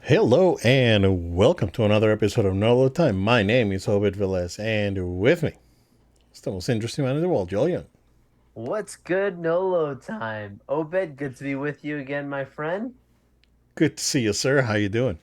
Hello and welcome to another episode of No Load Time. My name is Obed Velez, and with me is the most interesting man in the world, Joel Young. What's good, Nolo time? Obed, good to be with you again, my friend. Good to see you, sir. How you doing?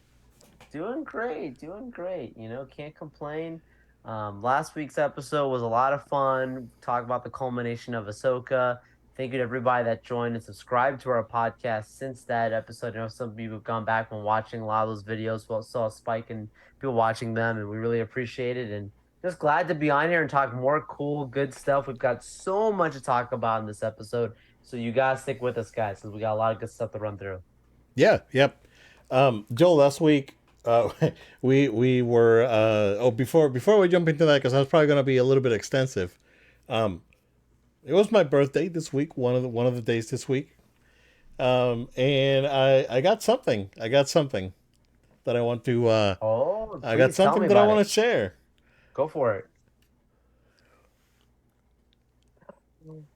Doing great, doing great. Can't complain. Last week's episode was a lot of fun. Talk about the culmination of Ahsoka. Thank you to everybody that joined and subscribed to our podcast since that episode. I know some people have gone back and watching a lot of those videos. Well, saw a spike in people watching them, and we really appreciate it. And just glad to be on here and talk more cool, good stuff. We've got so much to talk about in this episode. So you guys stick with us, guys, because we got a lot of good stuff to run through. Yeah, yep. Joel, last week we were before we jump into that because that's probably going to be a little bit extensive. Um, it was my birthday this week, one of the days this week, and I got something. I got something that I want to. Oh, I got please tell me something that I about want it. to share. Go for it.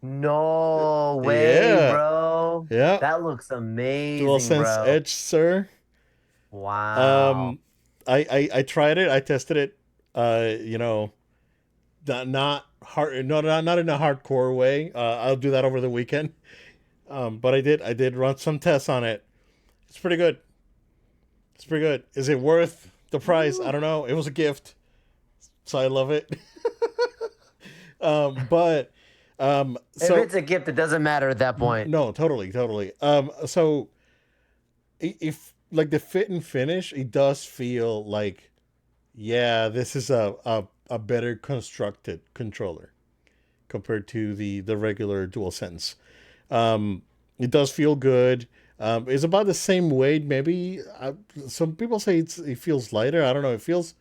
No way, Yeah, bro. yeah. That looks amazing, DualSense bro. Edge, sir. Wow. Um, I tried it. I tested it. You know, not hard, not in a hardcore way. I'll do that over the weekend. But I did run some tests on it. It's pretty good. It's pretty good. Is it worth the price? I Woo. don't know. It was a gift, so I love it. But If so it's a gift, it doesn't matter at that point. no, totally, totally. So if like the fit and finish, it does feel like yeah, this is a better constructed controller compared to the regular DualSense. Um, it does feel good. It's about the same weight. Maybe some people say it feels lighter. I don't know. It feels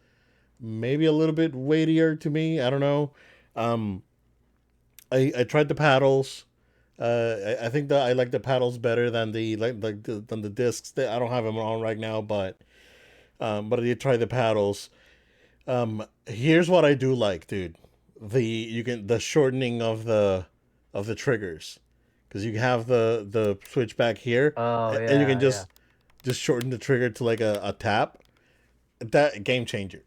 maybe a little bit weightier to me. I don't know. Um, I tried the paddles. I think that I like the paddles better than than the discs. I don't have them on right now, but I did try the paddles. Here's what I do like, dude. The shortening of the triggers because you have the switch back here, Oh, and you can yeah, yeah. just shorten the trigger to like a tap. That game changer.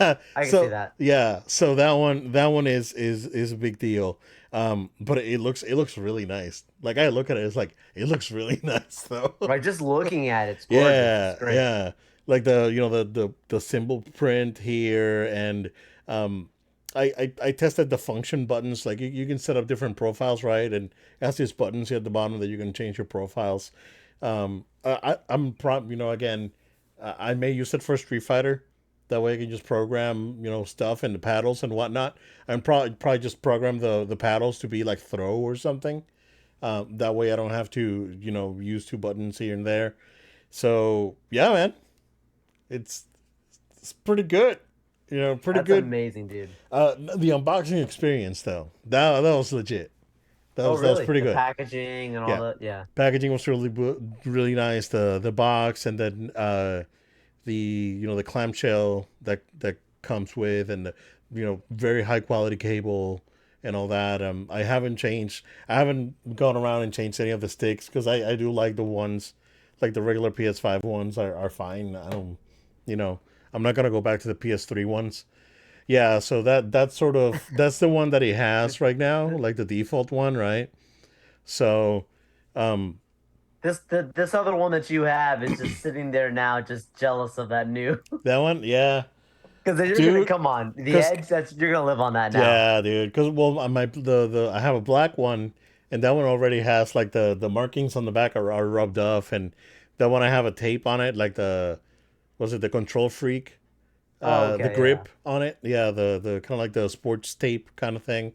I can see So that. yeah, so that one is a big deal. But it looks really nice. Like I look at it, it's like it looks really nice though. Right, just looking at it's gorgeous. It's Yeah, great. yeah. Like the symbol print here, and um, I tested the function buttons. Like you can set up different profiles, right? And it has these buttons here at the bottom that you can change your profiles. Again, I may use it for Street Fighter. That way I can just program stuff and the paddles and whatnot. And probably just program the paddles to be like throw or something. That way I don't have to use two buttons here and there. So yeah, man, it's it's pretty good. Pretty That's good. amazing, dude. The unboxing experience though, that was legit. That Oh, was that was really? pretty The good. packaging and all Yeah, that. Yeah. packaging was really nice. The box and then the the clamshell that comes with and the very high quality cable and all that. I haven't gone around and changed any of the sticks because I do like the ones like the regular PS5 ones are fine. I don't you know I'm not gonna go back to the PS3 ones. Yeah, so that's the one that he has right now, like the default one, right? So um This other one that you have is just sitting there now, just jealous of that new. that one, yeah, Because you're gonna dude, come on the because edge. That's you're gonna live on that now. yeah, dude. Because well, my the I have a black one, and that one already has like the markings on the back are rubbed off, and that one I have a tape on it, like the was it the Control Freak, Oh, the okay, yeah. grip on it, yeah, the kind of like the sports tape kind of thing.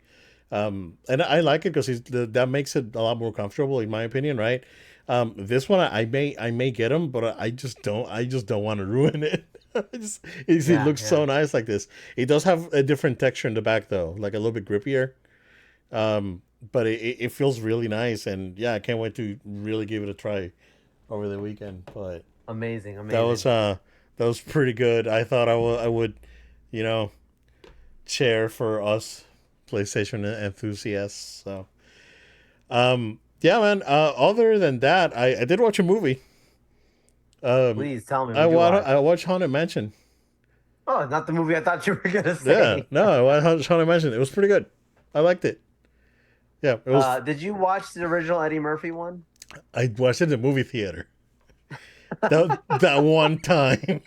And I like it because that makes it a lot more comfortable, in my opinion, right? This one I may get them, but I just don't want to ruin it. It Yeah, looks so yeah. nice like this. It does have a different texture in the back though, like a little bit grippier. But it feels really nice, and yeah, I can't wait to really give it a try over the weekend. But Amazing, that was amazing. uh that was pretty good. I thought I would you know share for us PlayStation enthusiasts. So yeah, man. Other than that, I did watch a movie. Um, Please tell me, what'd you watch? I watched Haunted Mansion. Oh, not the movie I thought you were gonna Yeah, say. no, I watched Haunted Mansion. It was pretty good. I liked it. Yeah, it was. Did you watch the original Eddie Murphy one? I watched it in the movie theater. That one time.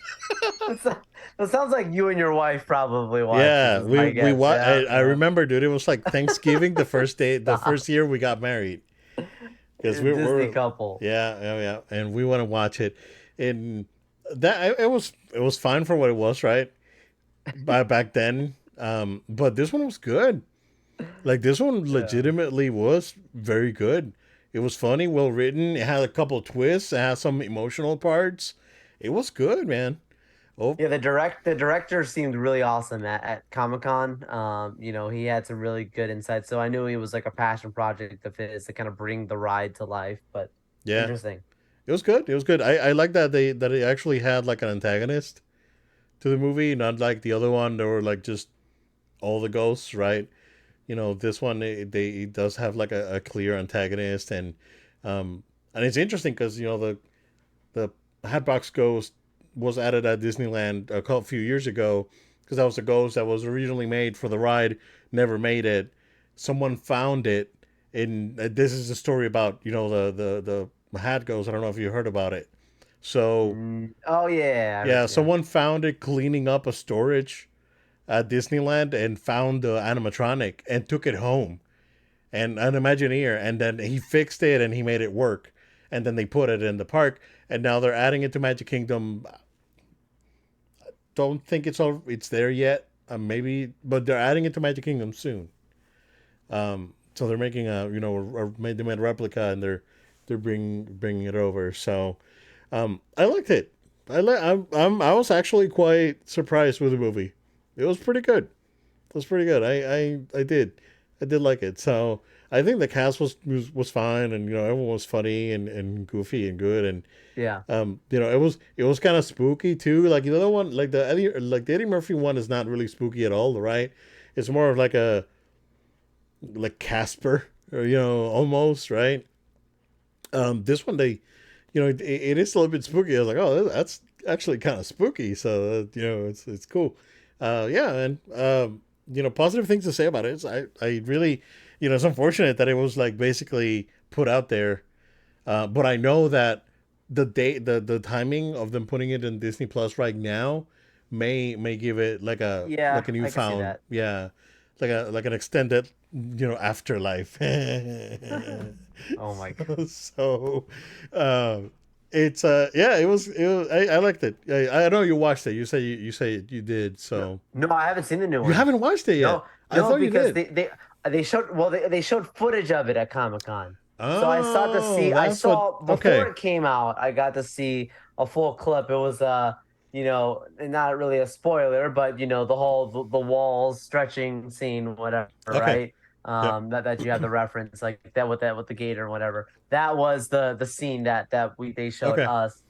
That sounds like you and your wife probably watched it, Yeah, is my guess. Yeah, I remember, dude. It was like Thanksgiving, the first day, the stop. first year we got married, because Disney we're couple. yeah, and we want to watch it, and it was fine for what it was, right? Back then, but this one was good. Like this one Yeah. legitimately was very good. It was funny, well written. It had a couple of twists. It had some emotional parts. It was good, man. Oh, Yeah, the director seemed really awesome at Comic-Con. He had some really good insights. So I knew he was like a passion project of his to kind of bring the ride to life. But yeah, interesting. it was good. It was good. I like that they actually had like an antagonist to the movie, not like the other one. They were like just all the ghosts, right? You know, this one it does have like a clear antagonist, um, and it's interesting because you know the Hatbox Ghost was added at Disneyland few years ago because that was a ghost that was originally made for the ride, never made it. Someone found it, and this is a story about you know the hat ghost. I don't know if you heard about it. So Oh yeah, I heard. yeah, Yeah. someone found it cleaning up a storage at Disneyland and found the animatronic and took it home and an Imagineer, and then he fixed it and he made it work, and then they put it in the park, and now they're adding it to Magic Kingdom. Don't think it's there yet. Maybe, but they're adding it to Magic Kingdom soon. So they're making a you know they made a replica and they're bringing it over. So I liked it. I was actually quite surprised with the movie. It was pretty good. It was pretty good. I did like it. So I think the cast was fine, and you know everyone was funny and goofy and good, and Yeah. you know it was kind of spooky too. Like the other one, like the Eddie Murphy one is not really spooky at all, right? It's more of like Casper, or you know almost right. This one you know it is a little bit spooky. I was like, oh, that's actually kind of spooky. So you know it's cool. Yeah, and you know positive things to say about it. I really you know it's unfortunate that it was like basically put out there, but I know that the timing of them putting it in Disney Plus right now may give it Yeah, like a I can see newfound that. yeah like an extended you know afterlife. Oh my God. So um it's yeah it was I liked it. I know you watched it. You say you did. No, So no, I haven't seen the new you one. haven't watched it yet. No, I no, thought you because did. they showed they showed footage of it at Comic-Con. So Oh, I that's what. saw before Okay. it came out, I got to see a full clip. It was not really a spoiler, but the whole the walls stretching scene, whatever, Okay. right? Yep. That you have the reference like that with the gator and whatever. That was the scene that they showed Okay. us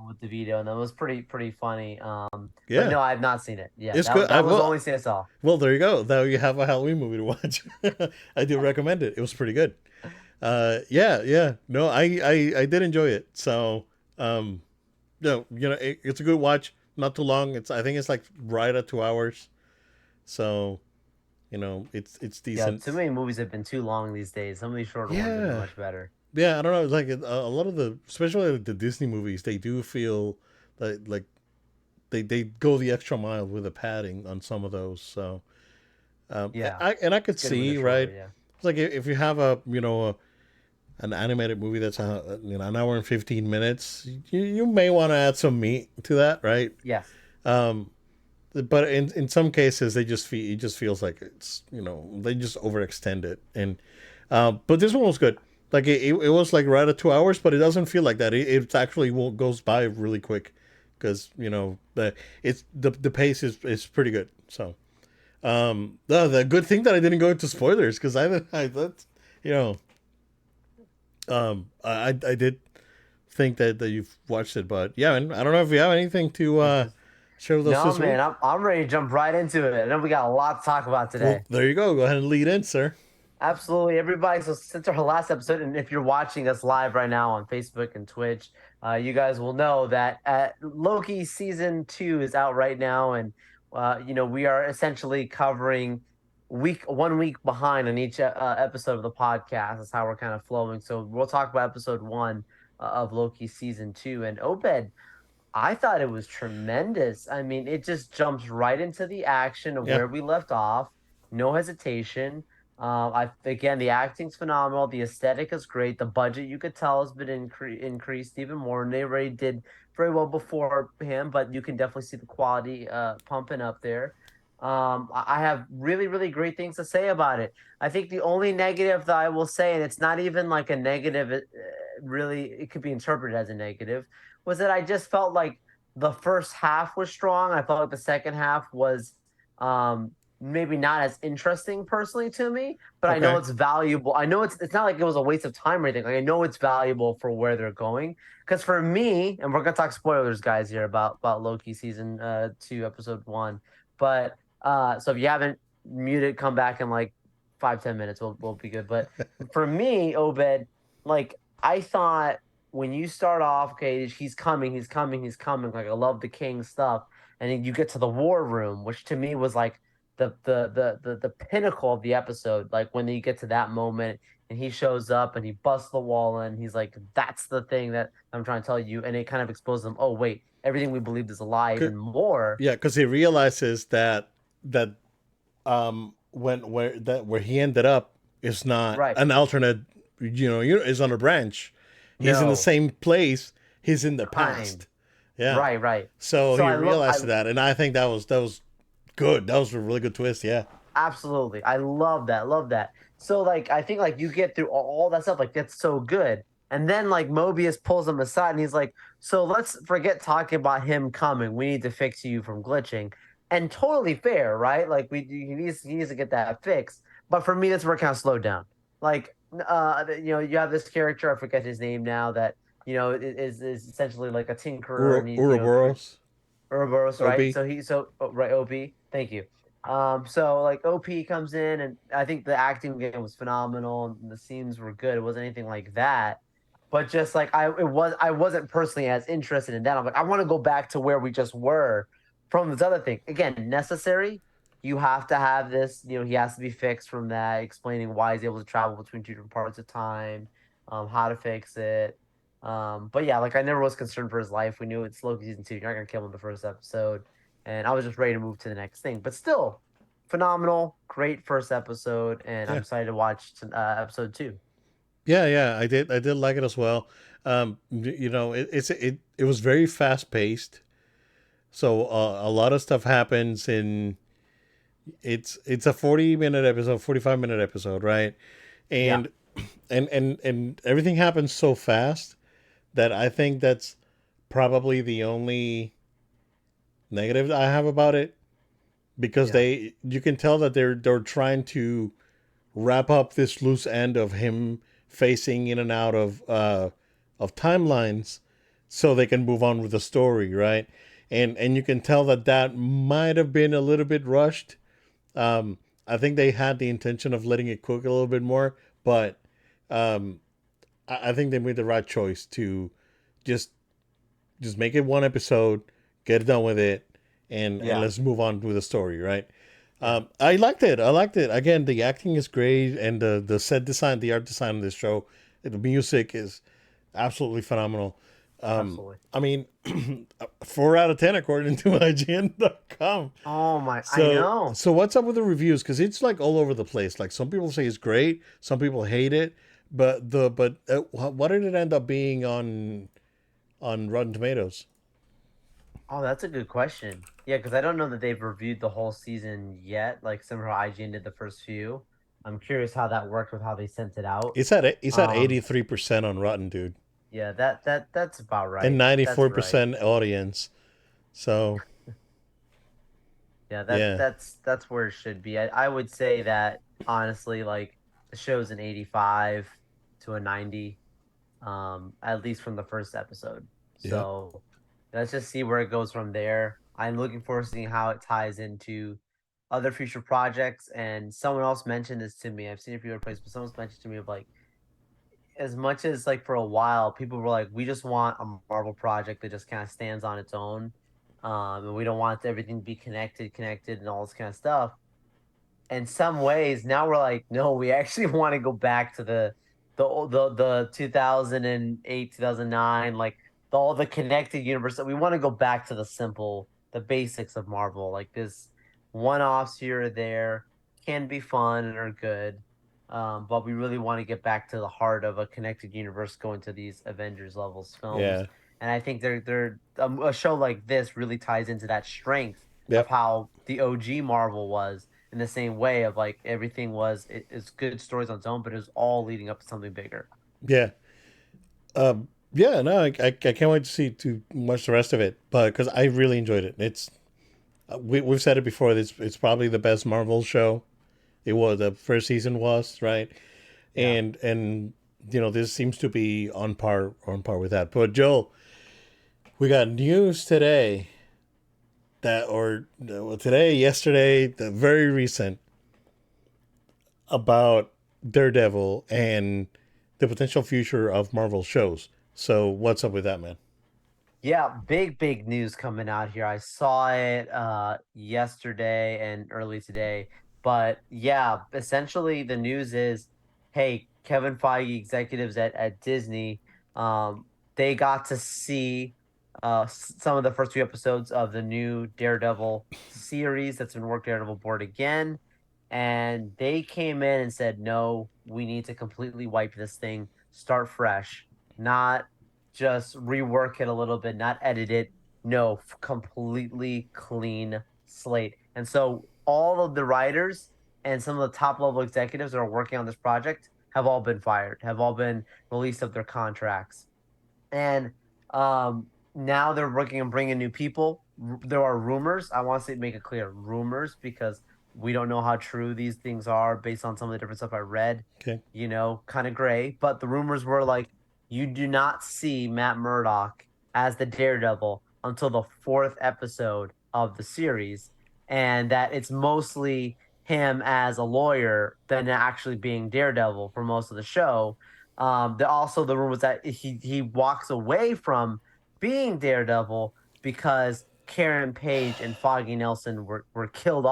with the video, and that was pretty funny. But Yeah. no, I've not seen it. Yeah, It's good. I that was the will. only scene I saw. Well, there you go. Now you have a Halloween movie to watch. I do recommend it. It was pretty good. Yeah, yeah. No, I did enjoy it. So, um, no, you know, it's a good watch. Not too long. I think it's like right at 2 hours. So, you know, it's Yeah, decent. too many movies have been too long these days. Some of these shorter ones have been Yeah, much better. yeah. I don't know. It's like a lot of especially like the Disney movies, they do feel like they go the extra mile with the padding on some of those. So, Yeah, I it's could good when they're see shorter. right. Yeah. It's like if you have an animated movie that's you know an hour and 15 minutes, you may want to add some meat to that, right? Yes. Um, but in some cases, it just feels like it's you know they just overextend it, and but this one was good. Like it was like right at 2 hours, but it doesn't feel like that. It actually goes by really quick because you know the pace is pretty good. So the good thing that I didn't go into spoilers because I thought you know I did think that you've watched it, but yeah, and I don't know if you have anything to share with us No, this man, week. I'm ready to jump right into it. I know we got a lot to talk about Well, today. there you go. Go ahead and lead in, sir. Absolutely, everybody. So since our last episode, and if you're watching us live right now on Facebook and Twitch, you guys will know that Loki season 2 is out right now, and we are essentially covering 1 week behind on each episode of the podcast. That's how we're kind of flowing. So we'll talk about episode 1 of Loki season 2, and Obed. I thought it was tremendous. I mean, it just jumps right into the action of Yeah. where we left off. No hesitation. I again, the acting's phenomenal. The aesthetic is great. The budget, you could tell, has been increased even more. And they already did very well before him, but you can definitely see the quality pumping up there. I have really, really great things to say about it. I think the only negative that I will say, and it's not even like a negative, really, it could be interpreted as a negative, was that I just felt like the first half was strong. I felt like the second half was maybe not as interesting personally to me, but I know Okay. it's valuable. I know it's not like it was a waste of time or anything. Like I know it's valuable for where they're going. Because for me, and we're gonna talk spoilers, guys, here about Loki season 2, episode 1. But so if you haven't muted, come back in like 5-10 minutes. We'll be good. But for me, Obed, like I thought when you start off, okay, he's coming, he's coming, he's coming. Like I love the king stuff, and then you get to the war room, which to me was like the pinnacle of the episode. Like when you get to that moment, and he shows up and he busts the wall in, he's like, "That's the thing that I'm trying to tell you," and it kind of exposes them. Oh wait, everything we believed is a lie, even more. Yeah, because he realizes that when where he ended up is not Right? an alternate, is on a branch. He's in the No, same place. He's in the time. past. Yeah. Right, right. So So he I love I realized that, and I think that was good. That was a really good twist. Yeah. Absolutely. I love that. Love that. So like I think like you get through all that stuff, like that's so good. And then like Mobius pulls him aside and he's like, so let's forget talking about him coming. We need to fix you from glitching. And totally fair, right? Like he needs to get that fixed. But for me, that's where it kind of slowed down. Like you have this character, I forget his name now, that is essentially like a tinkerer and he's Ouroboros. Ouroboros, right? Obi. Right, OP. Thank you. So like OP comes in, and I think the acting again was phenomenal, and the scenes were good. It wasn't anything like that, but just like I wasn't personally as interested in that. I'm like, I want to go back to where we just were from this other thing. Again, necessary. You have to have this. He has to be fixed from that, explaining why he's able to travel between two different parts of time, how to fix it. But yeah, like I never was concerned for his life. We knew it's Loki season 2. You're not gonna kill him in the first episode, and I was just ready to move to the next thing. But still, phenomenal, great first episode, and I'm Yeah. excited to watch episode 2. Yeah, yeah, I did like it as well. It was very fast paced, so a lot of stuff happens in it's a 40-minute episode, 45-minute episode, right? Yeah, And and everything happens so fast that I think that's probably the only negative I have about it, because yeah, you can tell that they're trying to wrap up this loose end of him facing in and out of timelines so they can move on with the story, right? And you can tell that might have been a little bit rushed. I think they had the intention of letting it cook a little bit more, but um, I think they made the right choice to just just make it one episode, get it done with it, and yeah, let's move on with the story, right? yeah. I liked it. I liked it. Again, the acting is great, and the set design, the art design of this show, the music is absolutely phenomenal. Absolutely. I mean, 4 out of 10 according to IGN.com. Oh my, I So, know. so what's up with the reviews? Because it's like all over the place. Like some people say it's great, some people hate it, but what did it end up being on Rotten Tomatoes? Oh, that's a good question. Yeah, because I don't know that they've reviewed the whole season yet. Like similar how IGN did the first few. I'm curious how that worked with how they sent it out. It's at Um, 83% on Rotten, dude, yeah, that's about and right. That's right. 94% audience. So Yeah, that yeah, that's that's where it should be. I would say that honestly, like the show's an 85 to a 90, at least from the first episode. yep, So let's just see where it goes from there. I'm looking forward to seeing how it ties into other future projects. And someone else mentioned this to me. I've seen it a few other places, but someone's mentioned to me of like, as much as like for a while, people were like, we just want a Marvel project that just kind of stands on its own. And we don't want everything to be connected, and all this kind of stuff. In some ways, now we're like, no, we actually want to go back to the 2008, 2009, like all the connected universe. We want to go back to the basics of Marvel. Like this one offs here or there can be fun and are good. But we really want to get back to the heart of a connected universe, going to these Avengers levels films. Yeah. And I think a show like this really ties into that strength of Yep. how the OG Marvel was, in the same way of like everything it's good stories on its own, but it was all leading up to something bigger. Yeah. Yeah. No, I can't wait to see to watch the rest of it, but because I really enjoyed it. We've said it before. It's probably the best Marvel show. It was the first season was right, Yeah. and this seems to be on par with that. But Joel, we got news today today, yesterday, the very recent about Daredevil and the potential future of Marvel shows. So what's up with that, man? Yeah, big news coming out here. I saw it yesterday and early today. But yeah, essentially the news is, hey, Kevin Feige executives at Disney, um, they got to see some of the first few episodes of the new Daredevil series that's been worked Daredevil board again. And they came in and said, no, we need to completely wipe this thing, start fresh, not just rework it a little bit, not edit it. No, completely clean slate. And so all of the writers and some of the top level executives that are working on this project have all been fired, have all been released of their contracts. And now they're working on bringing new people. There are rumors. I want to make it clear, rumors, because we don't know how true these things are based on some of the different stuff I read. Okay. Kind of gray. But the rumors were like, you do not see Matt Murdock as the Daredevil until the fourth episode of the series, and that it's mostly him as a lawyer than actually being Daredevil for most of the show. The rumor was that he walks away from being Daredevil because Karen Page and Foggy Nelson were killed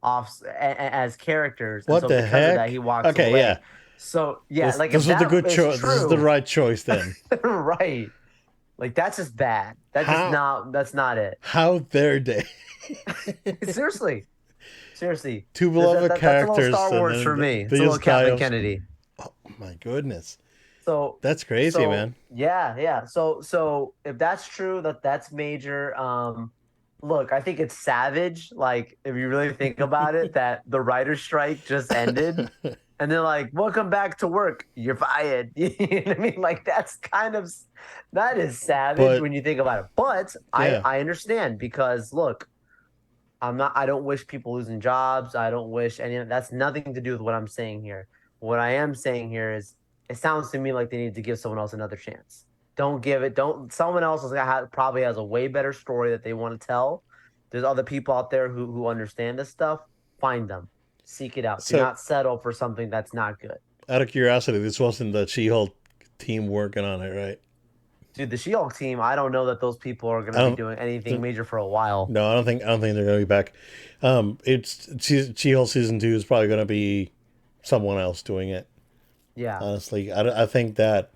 as characters, and What so the because of that, heck? he walks Okay, yeah. away. So yeah, like This if was the that good is choice. This is the true, right choice then. right? Like that's just bad. How That's not it. how dare they? Seriously, seriously, Two beloved that's a little characters Star and Wars then for me. they It's a little just die Kathleen of. Kennedy. Oh my goodness, So that's crazy, so man. yeah. So if that's true, that's major. Look, I think it's savage. Like if you really think about it, that the writer's strike just ended, and they're like, "Welcome back to work. You're fired." You know what I mean? Like that is savage But when you think about it. But I yeah, I understand, because look, I don't wish people losing jobs. I don't wish any of that's nothing to do with what I'm saying here. What I am saying here is, it sounds to me like they need to give someone else another chance. Don't give it, don't someone else probably has a way better story that they want to tell. There's other people out there who understand this stuff. Find them. Seek it out. Do so not settle for something that's not good. out of curiosity, this wasn't the She-Hulk team working on it, right? Dude, the She-Hulk team, I don't know that those people are going I to be don't. doing anything major for a while. No, I don't think they're gonna be back. It's She-Hulk season 2 is probably gonna be someone else doing it. Yeah. Honestly, I think that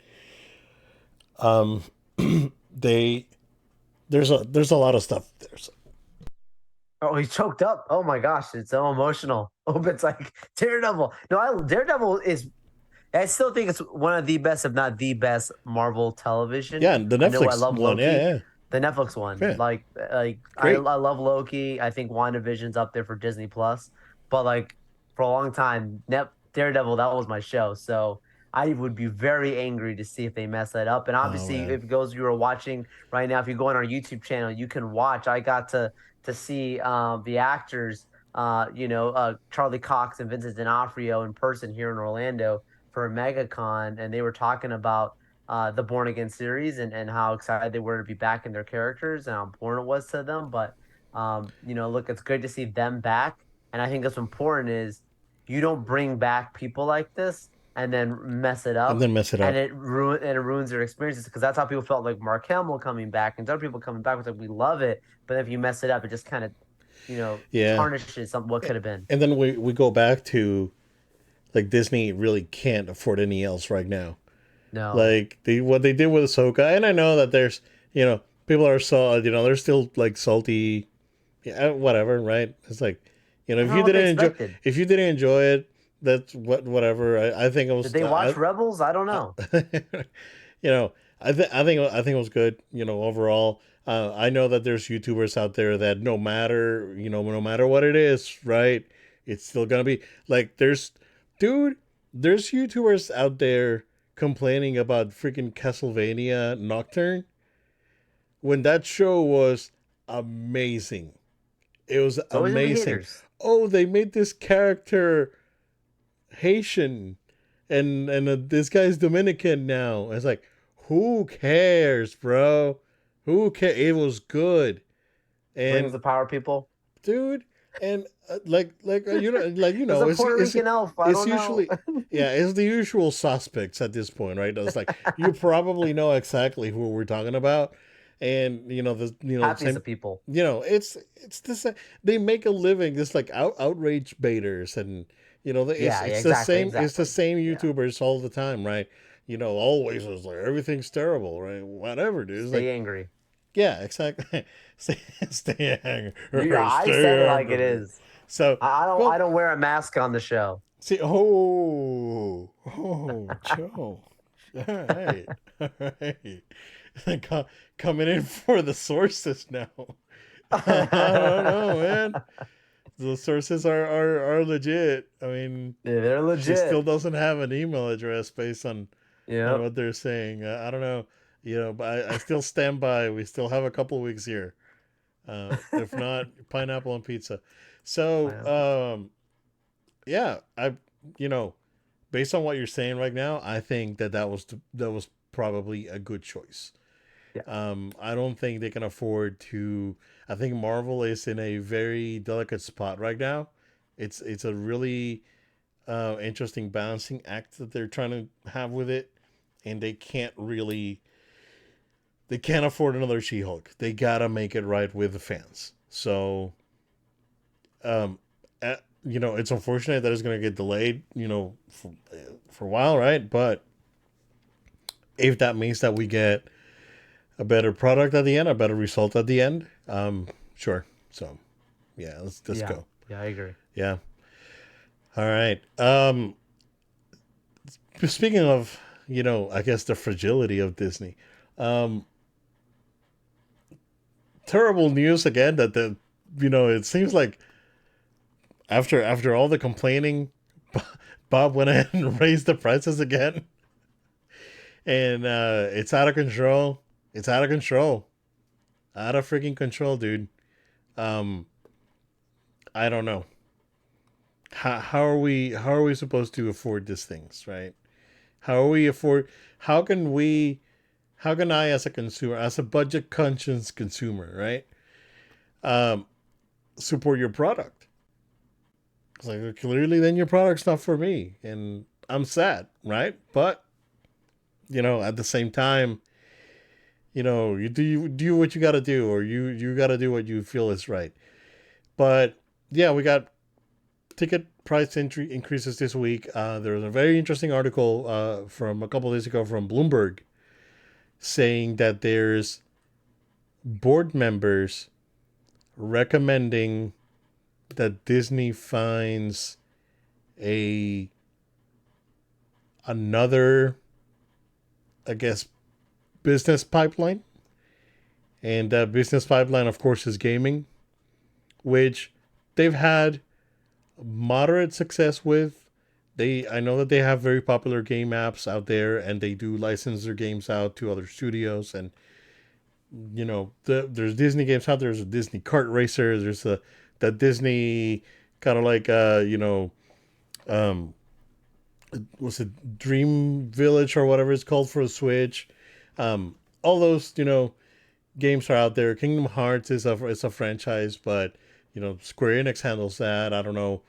um they there's a lot of stuff there. So, Oh, he choked up. Oh my gosh, it's so emotional. Oh, it's like Daredevil. No, Daredevil is. I still think it's one of the best, if not the best, Marvel television. yeah, the I know I Netflix love one, Loki, yeah, the Netflix one. yeah, I great. love Loki. I think WandaVision's up there for Disney Plus. But like for a long time, Daredevil, that was my show. So I would be very angry to see if they mess that up. And Oh obviously, man, if it goes, you are watching right now, if you go on our YouTube channel, you can watch. I got to see the actors, Charlie Cox and Vincent D'Onofrio in person here in Orlando for MegaCon, and they were talking about the Born Again series, and how excited they were to be back in their characters and how important it was to them. But look, it's good to see them back. And I think that's important is you don't bring back people like this and then mess it and up then mess it and up. it ruins their experiences because that's how people felt like Mark Hamill coming back and other people coming back was like we love it, but if you mess it up, it just kind of Yeah, tarnishes some what could have been. and then we go back to like Disney really can't afford any else right now. No, Like what they did with Ahsoka, and I know that there's people are so they're still like salty, yeah, whatever, right? It's like I don't know what they expected. if you didn't enjoy it, that's whatever. I think it Did was they watch Rebels? I don't I know. you know I think it was good. Overall. I know that there's YouTubers out there that no matter what it is, right? It's still gonna be like dude, there's YouTubers out there complaining about freaking Castlevania Nocturne when that show was amazing. It was There's always gonna be amazing. haters. Oh, they made this character Haitian, and this guy's Dominican now. It's like, who cares, bro? Who cares? It was good, Rings and of Power people. dude, and There's a Puerto Rican elf. I it's don't know. usually yeah, it's the usual suspects at this point, right? It's like you probably know exactly who we're talking about, and Happiest same, of people. it's this they make a living, this like outrage baiters, and Yeah, yeah, exactly, it's the exactly. same Yeah. YouTubers all the time, right? Always was like everything's terrible, right? Whatever, dude. It's like Stay angry. yeah, exactly. stay, stay angry, I said it stay like it angry. is. So, I well, don't wear a mask on the show. see, Joe. All right, all right. Coming in for the sources now. I don't know, man. The sources are legit. I mean, Yeah, they're she still legit. doesn't have an email address based on Yep. what they're saying. I don't know, but I still stand by. We still have a couple weeks here. If not, pineapple on pizza. So, Pineapple pizza. yeah, you know, based on what you're saying right now, I think that was probably a good choice. Yeah. I don't think they can afford to. I think Marvel is in a very delicate spot right now. It's a really interesting balancing act that they're trying to have with it, and they can't afford another She-Hulk. They gotta make it right with the fans. So, it's unfortunate that it's gonna get delayed. For a while, right? But if that means that we get a better product at the end, a better result at the end, sure. So, yeah, let's Yeah. go. Yeah, I agree. Yeah. All right. Speaking of, I guess the fragility of Disney. Um, Terrible news again that it seems like after all the complaining, Bob went ahead and raised the prices again, and it's out of control. It's out of control. Out of freaking control, dude. Um, I don't know. How are we supposed to afford these things, right? How are we afford? How can we? How can I, as a consumer, as a budget conscious consumer, right, um, support your product? It's like clearly, then your product's not for me, and I'm sad, right? But at the same time, you do what you got to do, or you got to do what you feel is right. But yeah, we got ticket price increases this week. There was a very interesting article from a couple of days ago from Bloomberg saying that there's board members recommending that Disney finds a another, I guess, business pipeline, and that business pipeline, of course, is gaming, which they've had moderate success with. I know that they have very popular game apps out there, and they do license their games out to other studios. And there's Disney games out there. There's a Disney Kart Racer. There's the Disney kind of like um, what's it, Dream Village or whatever it's called for the Switch. All those games are out there. Kingdom Hearts is a franchise, but Square Enix handles that. I don't know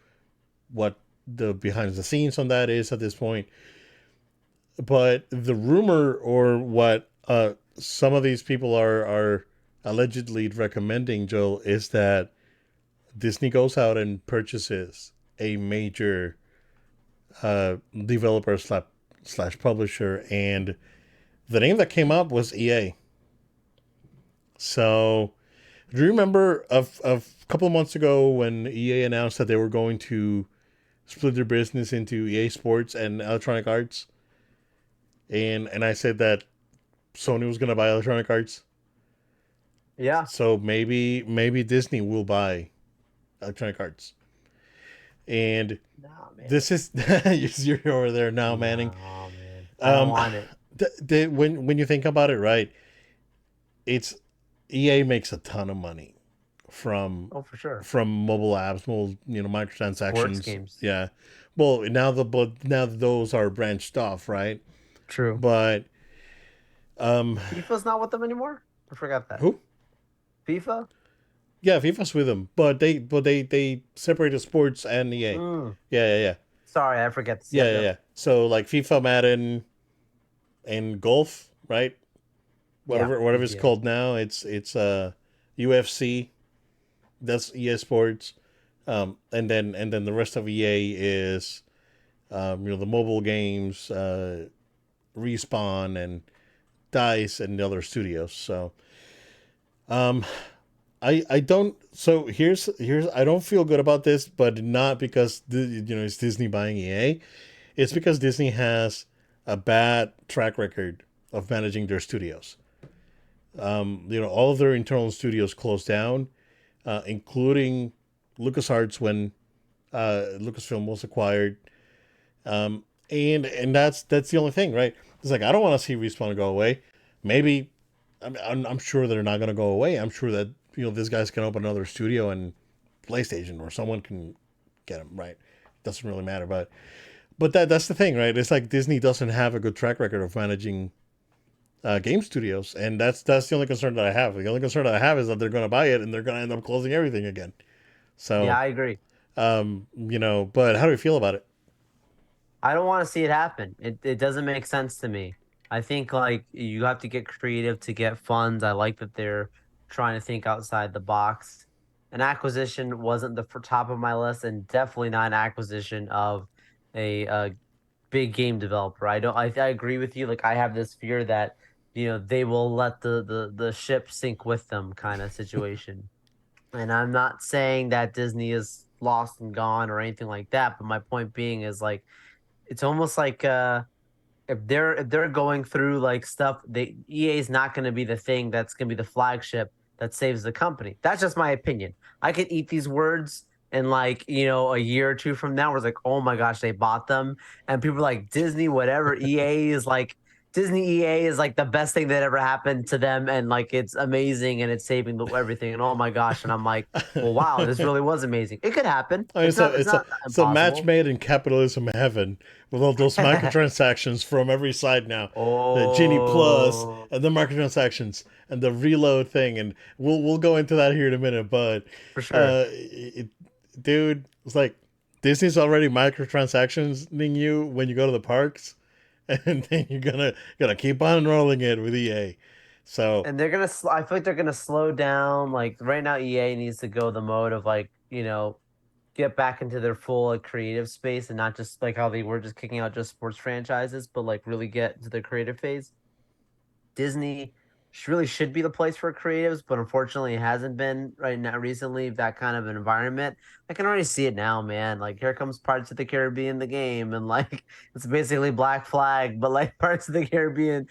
what the behind the scenes on that is at this point, but the rumor or what some of these people are allegedly recommending, Joel, is that Disney goes out and purchases a major developer slash publisher, and the name that came up was EA. So, do you remember a couple of months ago when EA announced that they were going to split their business into EA Sports and Electronic Arts? And I said that Sony was going to buy Electronic Arts. Yeah. So maybe Disney will buy Electronic Arts. And No, man. this is you're over there now, Manning. No, man. I don't Um, want it. when you think about it, right? It's EA makes a ton of money from Oh, for sure. mobile apps, Sports microtransactions. games. Yeah. Well, now those are branched off, right? True. But um, FIFA's not with them anymore? I forgot that. who? FIFA? Yeah, FIFA's with them, but they separated sports and EA. Mm. Yeah. Sorry, I forget this. Yeah. So like FIFA, Madden, and golf, right? Yeah. Whatever it's GTA. called now, it's UFC. That's EA Sports, and then the rest of EA is the mobile games, Respawn and Dice and the other studios. So um, I don't. So here's I don't feel good about this, but not because it's Disney buying EA. It's because Disney has a bad track record of managing their studios. All of their internal studios closed down, including LucasArts when Lucasfilm was acquired. And that's the only thing, right? It's like I don't want to see Respawn go away. Maybe I'm sure they're not going to go away. I'm sure that these guys can open another studio and PlayStation or someone can get them right. Doesn't really matter, but that's the thing, right? It's like Disney doesn't have a good track record of managing game studios, and that's the only concern that I have. The only concern that I have is that they're going to buy it and they're going to end up closing everything again. Yeah, So, I agree. but how do you feel about it? I don't want to see it happen. It doesn't make sense to me. I think like you have to get creative to get funds. I like that they're trying to think outside the box. An acquisition wasn't the top of my list, and definitely not an acquisition of a big game developer. I don't. I agree with you. Like I have this fear that they will let the ship sink with them, kind of situation. And I'm not saying that Disney is lost and gone or anything like that. But my point being is like it's almost like if they're going through like stuff, they EA is not going to be the thing that's going to be the flagship that saves the company. That's just my opinion. I could eat these words and like a year or two from now, where it's like, oh my gosh, they bought them, and people are like Disney, whatever. EA is like Disney EA is like the best thing that ever happened to them, and like it's amazing and it's saving everything. And oh my gosh, and I'm like, well, wow, this really was amazing. It could happen. I mean, It's not. It's not it's a match impossible. made in capitalism heaven with all those microtransactions from every side now. The Genie Plus Oh, and the microtransactions and the reload thing, and we'll go into that here in a minute. But for sure. dude, it's like Disney's already microtransactioning you when you go to the parks, and then you're gonna keep on rolling it with EA. So And they're gonna. I feel like they're gonna slow down. Like right now, EA needs to go the mode of like get back into their full like creative space and not just like how they were just kicking out just sports franchises, but like really get to the creative phase. Disney really should be the place for creatives, but unfortunately, it hasn't been right now recently. That kind of an environment, I can already see it now, man. Like here comes Parts of the Caribbean, the game, and like it's basically Black Flag, but like Parts of the Caribbean,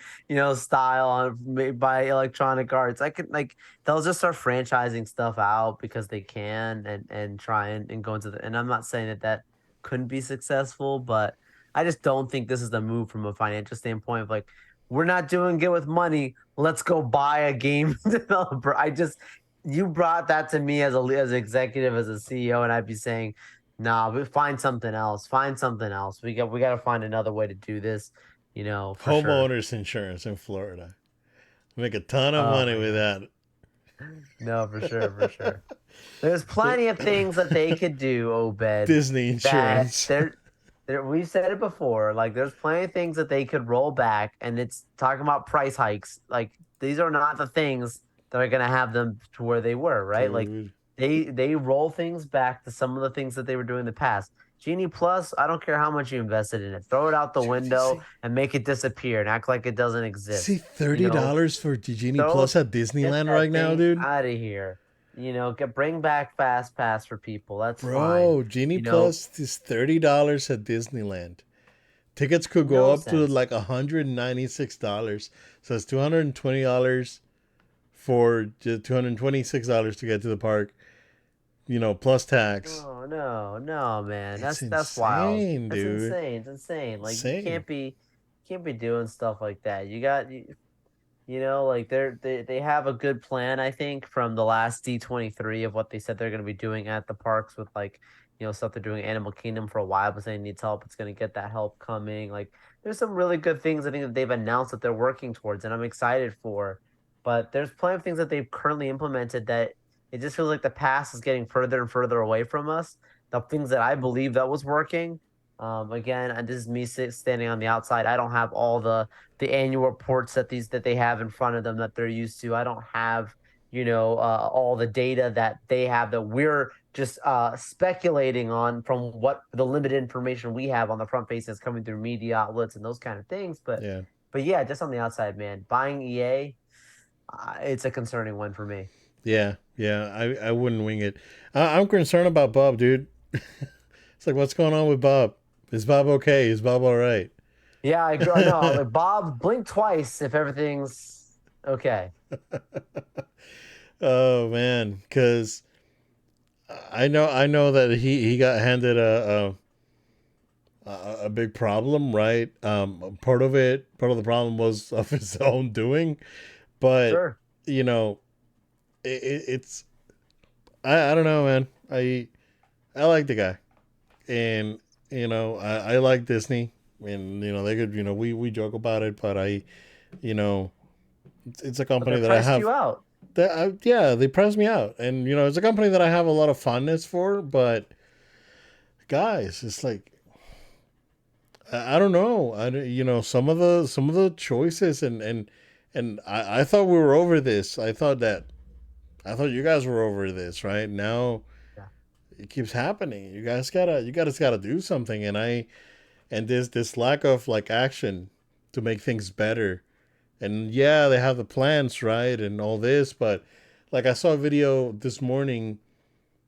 style made by Electronic Arts. I could like they'll just start franchising stuff out because they can and try and go into the. And I'm not saying that couldn't be successful, but I just don't think this is the move from a financial standpoint of like we're not doing good with money. Let's go buy a game developer. You brought that to me as an executive, as a CEO, and I'd be saying, nah, but find something else. Find something else. We got to find another way to do this, for sure. homeowners insurance in Florida make a ton of Oh money my with god. that. No, for sure, for sure. There's plenty of things that they could do, Obed, Disney that insurance. we've said it before. Like there's plenty of things that they could roll back, and it's talking about price hikes. Like these are not the things that are gonna have them to where they were, right? Like Dude. they roll things back to some of the things that they were doing in the past. Genie Plus, I don't care how much you invested in it. Throw it out the Dude, window and make it disappear and act like it doesn't see exist. You know, $30 for Genie Plus throw at get Disneyland right that now, thing dude. out of here. Bring back Fast Pass for people. That's fine. Bro, Genie You know, Plus is $30 at Disneyland. Tickets could go no up to sense. like $196. So it's $220 for just $226 to get to the park, plus tax. No, no, no, man. It's That's wild. insane, That's dude. insane. It's insane. Like you Insane. can't be doing stuff like that. Like they have a good plan, I think, from the last D23 of what they said they're going to be doing at the parks with like, stuff they're doing Animal Kingdom for a while, but saying needs help. It's going to get that help coming. Like there's some really good things I think that they've announced that they're working towards, and I'm excited for. But there's plenty of things that they've currently implemented that it just feels like the past is getting further and further away from us. The things that I believe that was working. Again, and this is me standing on the outside. I don't have all the annual reports that they have in front of them that they're used to. I don't have all the data that they have that we're just speculating on from what the limited information we have on the front faces coming through media outlets and those kind of things. But Yeah. but yeah, just on the outside, man, buying EA, it's a concerning one for me. Yeah. Yeah. I wouldn't wing it. I'm concerned about Bob, dude. It's like, what's going on with Bob? Is Bob okay? Is Bob all right? Yeah, I agree. No, like Bob, blink twice if everything's okay. Oh man, because I know that he got handed a big problem, right? Part of the problem was of his own doing, but Sure. you know, it's I don't know, man. I like the guy, and I like Disney, and they could, we joke about it, but you know, it's a But they company that I priced have you out. yeah, they press me out, and it's a company that I have a lot of fondness for, but guys, it's like I don't know. Some of the choices and I thought we were over this. I thought you guys were over this, right? Now Yeah. it keeps happening. You guys gotta do something, and this lack of like action to make things better. And yeah, they have the plans, right, and all this, but like I saw a video this morning,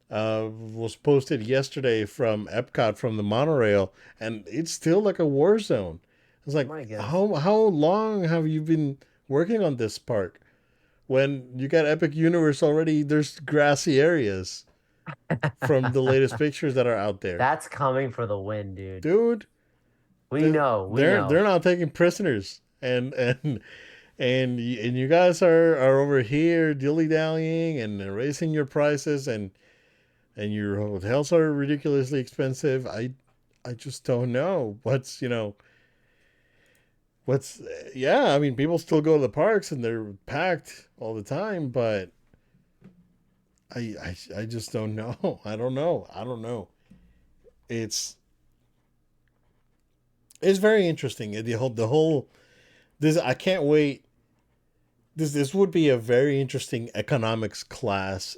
was posted yesterday from Epcot from the monorail, and it's still like a war zone. It's like, My goodness. how long have you been working on this park? When you got Epic Universe already, there's grassy areas from the latest pictures that are out there, That's coming for the win, dude. dude. We They're know, we they're know. not taking prisoners, and you guys are over here dilly dallying and raising your prices, and your hotels are ridiculously expensive. I just don't know what's yeah. I mean, people still go to the parks and they're packed all the time, but I just don't know. I don't know. It's it's very interesting. The whole this I can't wait. This would be a very interesting economics class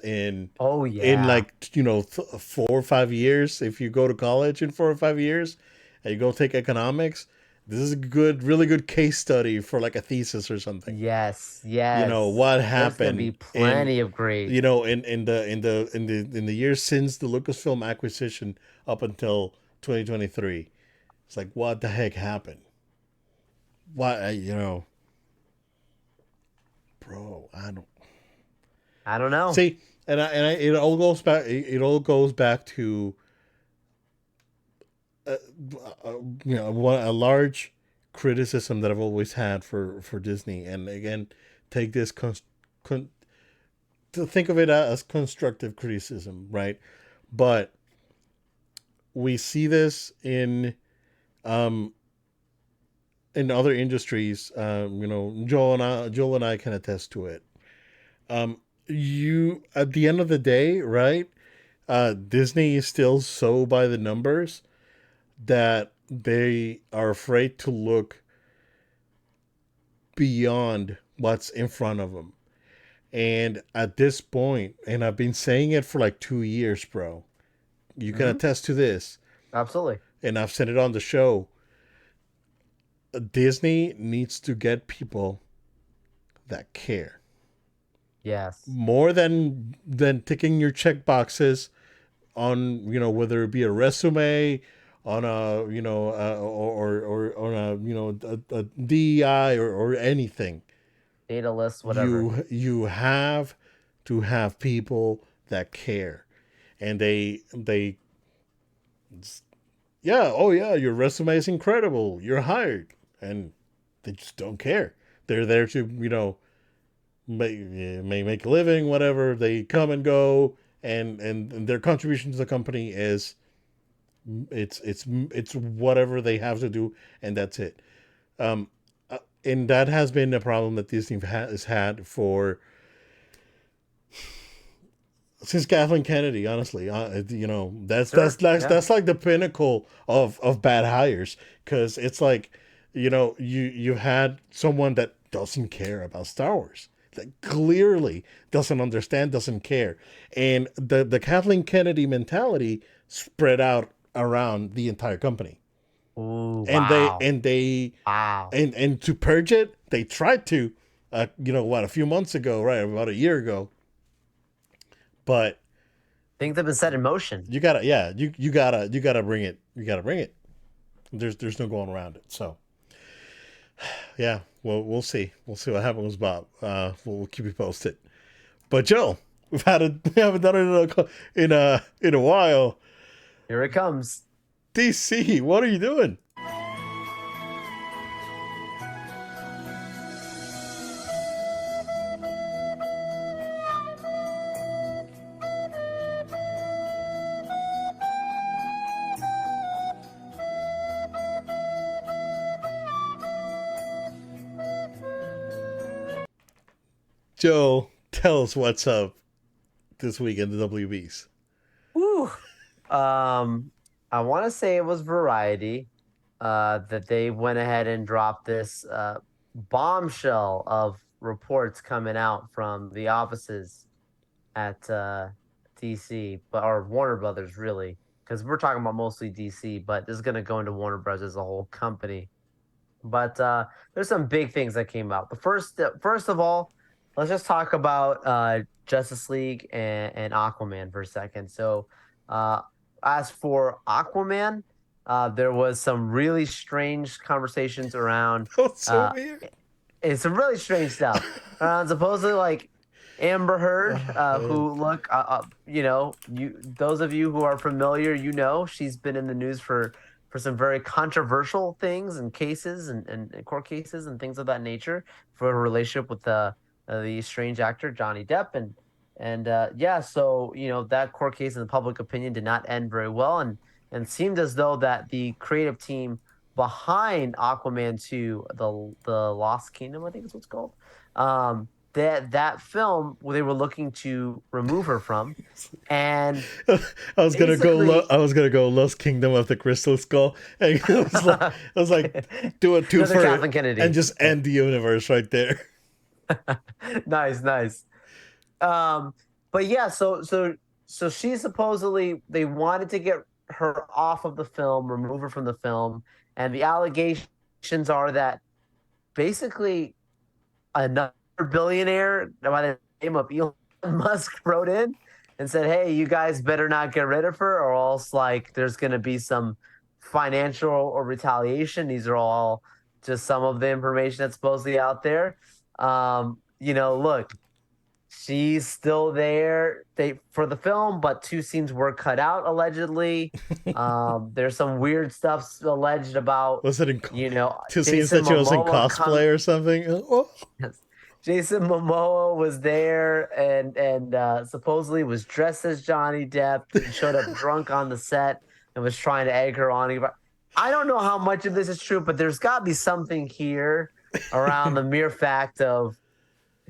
Oh in yeah. like 4 or 5 years. If you go to college in 4 or 5 years and you go take economics, this is a really good case study for like a thesis or something. Yes, yes. What There's gonna be happened plenty of great. in the years since the Lucasfilm acquisition up until 2023. It's like, what the heck happened? What, bro, I don't I don't know. see. It all goes back to uh, a large criticism that I've always had for Disney. And again, take this con- to think of it as constructive criticism, right? But we see this um in other industries. Joel and I can attest to it. you at the end of the day, right? Disney is still so by the numbers that they are afraid to look beyond what's in front of them. And at this point, and I've been saying it for like 2 years, bro. You can Hmm. attest to this, Absolutely. and I've said it on the show. Disney needs to get people that care Yes. more than ticking your check boxes on, whether it be a resume, on a, or on a, a DEI, or anything. Data lists, whatever. You have to have people that care, and they yeah, oh yeah, your resume is incredible, you're hired, and they just don't care. They're there to, make a living, whatever. They come and go, and their contribution to the company is, it's whatever they have to do, and that's it. Um, and that has been a problem that Disney has had for since Kathleen Kennedy. Honestly, that's Sure. Yeah. that's like the pinnacle of bad hires, because it's like, you had someone that doesn't care about Star Wars, that clearly doesn't understand, doesn't care, and the Kathleen Kennedy mentality spread out around the entire company, Ooh, and they wow. and they Wow. and to purge it, they tried to, a few months ago, right, about a year ago, but Things have been set in motion. you gotta, yeah, you gotta bring it, there's no going around it. So yeah, well, we'll see what happens, Bob. We'll keep you posted. But Joe, we haven't done it in a while. Here it comes. DC, what are you doing? Joe, tell us what's up this week in the WBs. Woo. Um, I want to say it was Variety that they went ahead and dropped this bombshell of reports coming out from the offices at DC, but or Warner Brothers really, because we're talking about mostly DC, but this is going to go into Warner Brothers as a whole company. But there's some big things that came out. The first of all, let's just talk about Justice League and Aquaman for a second. So, uh, as for Aquaman, there was some really strange conversations around. That was so Uh, weird. it's some really strange stuff around supposedly like Amber Heard, who look, you those of you who are familiar, she's been in the news for some very controversial things and cases and court cases and things of that nature for her relationship with the strange actor Johnny Depp and yeah, so that court case in the public opinion did not end very well and seemed as though that the creative team behind Aquaman 2, the Lost Kingdom, I think is what's called. That film they were looking to remove her from, and basically, I was gonna go Lost Kingdom of the Crystal Skull, and I was like, do a two another for Kathleen and Kennedy. just end the universe right there. Nice, nice. Um, but yeah, so she supposedly they wanted to get her off of the film, remove her from the film, and the allegations are that basically another billionaire by the name of Elon Musk wrote in and said, "Hey, you guys better not get rid of her, or else like there's going to be some financial or retaliation." These are all just some of the information that's supposedly out there. Look, she's still there for the film, but two scenes were cut out allegedly. There's some weird stuff alleged about Was it in two scenes Jason that she was in Momoa cosplay or something? Oh. Yes. Jason Momoa was there and supposedly was dressed as Johnny Depp and showed up drunk on the set and was trying to egg her on. I don't know how much of this is true, but there's got to be something here around the mere fact of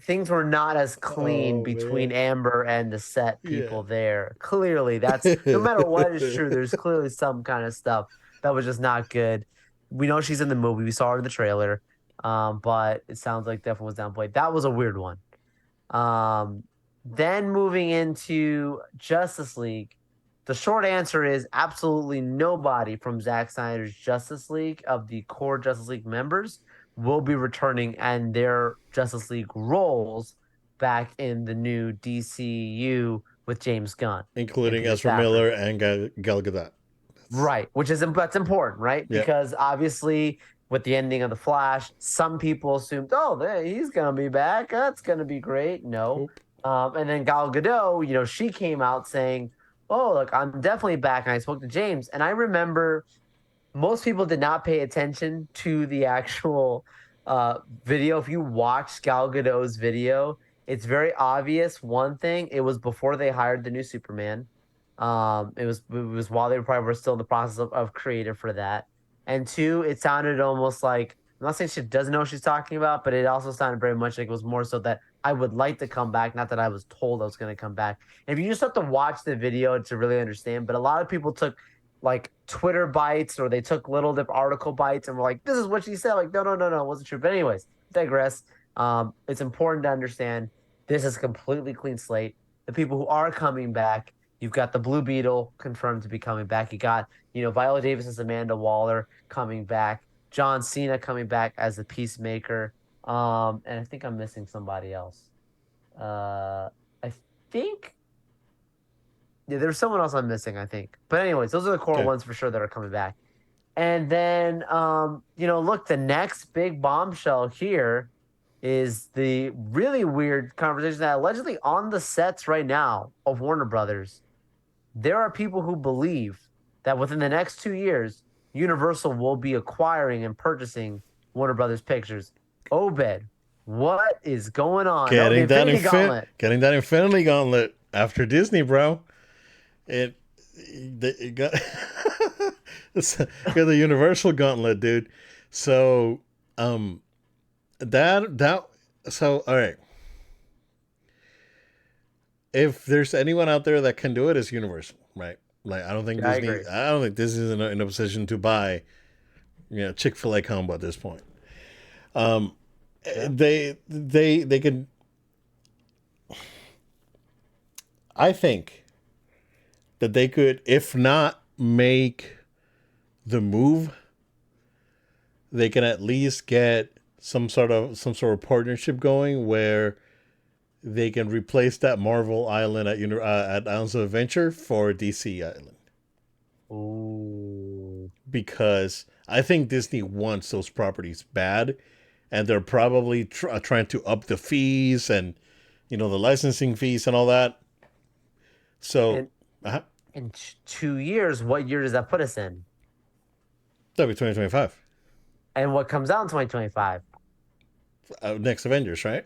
things were not as clean Oh between man. Amber and the set Yeah. people there. Clearly, that's no matter what is true, there's clearly some kind of stuff that was just not good. We know she's in the movie. We saw her in the trailer. But it sounds like definitely was downplayed. That was a weird one. Um, then moving into Justice League, the short answer is absolutely nobody from Zack Snyder's Justice League of the core Justice League members will be returning and their Justice League roles back in the new DCU with James Gunn and Including Peter Ezra Safran. Miller and Gal Gadot. That's, Right, which is that's important, right? yeah. Because obviously, with the ending of the Flash, some people assumed, oh, he's gonna be back. That's gonna be great. No, Nope. and then Gal Gadot, she came out saying, "Oh, look, I'm definitely back." And I spoke to James, and I remember most people did not pay attention to the actual video. If you watch Gal Gadot's video, it's very obvious. One thing, it was before they hired the new Superman. It was while they probably were still in the process of creative for that. And two, it sounded almost like I'm not saying she doesn't know what she's talking about, but it also sounded very much like it was more so that I would like to come back, not that I was told I was going to come back. And if you just have to watch the video to really understand, but a lot of people took like Twitter bites or they took little dip article bites and were like, this is what she said. Like, no, no, no, no, it wasn't true. But anyways, digress. It's important to understand this is a completely clean slate. The people who are coming back, you've got the Blue Beetle confirmed to be coming back. You got, Viola Davis as Amanda Waller coming back. John Cena coming back as the Peacemaker. And I think I'm missing somebody else. I think there's someone else I'm missing, I think. But anyways, those are the core Okay. ones for sure that are coming back. And then look, the next big bombshell here is the really weird conversation that allegedly on the sets right now of Warner Brothers, there are people who believe that within the next 2 years, Universal will be acquiring and purchasing Warner Brothers Pictures. Obed, what is going on? Oh, the Infinity Gauntlet. Getting that Infinity Gauntlet after Disney, bro. It got got the Universal Gauntlet, dude. So that so all right. If there's anyone out there that can do it, it's Universal, right? Like I don't think Yeah, I Disney. agree. I don't think Disney's in a position to buy, Chick-fil-A combo at this point. Um, Yeah. they can. I think that they could, if not make the move, they can at least get some sort of partnership going where they can replace that Marvel Island at Islands of Adventure for DC Island, Ooh. because I think Disney wants those properties bad, and they're probably trying to up the fees and the licensing fees and all that. So And uh in 2 years, what year does that put us in? that'll be 2025. And what comes out in 2025? Next Avengers, right?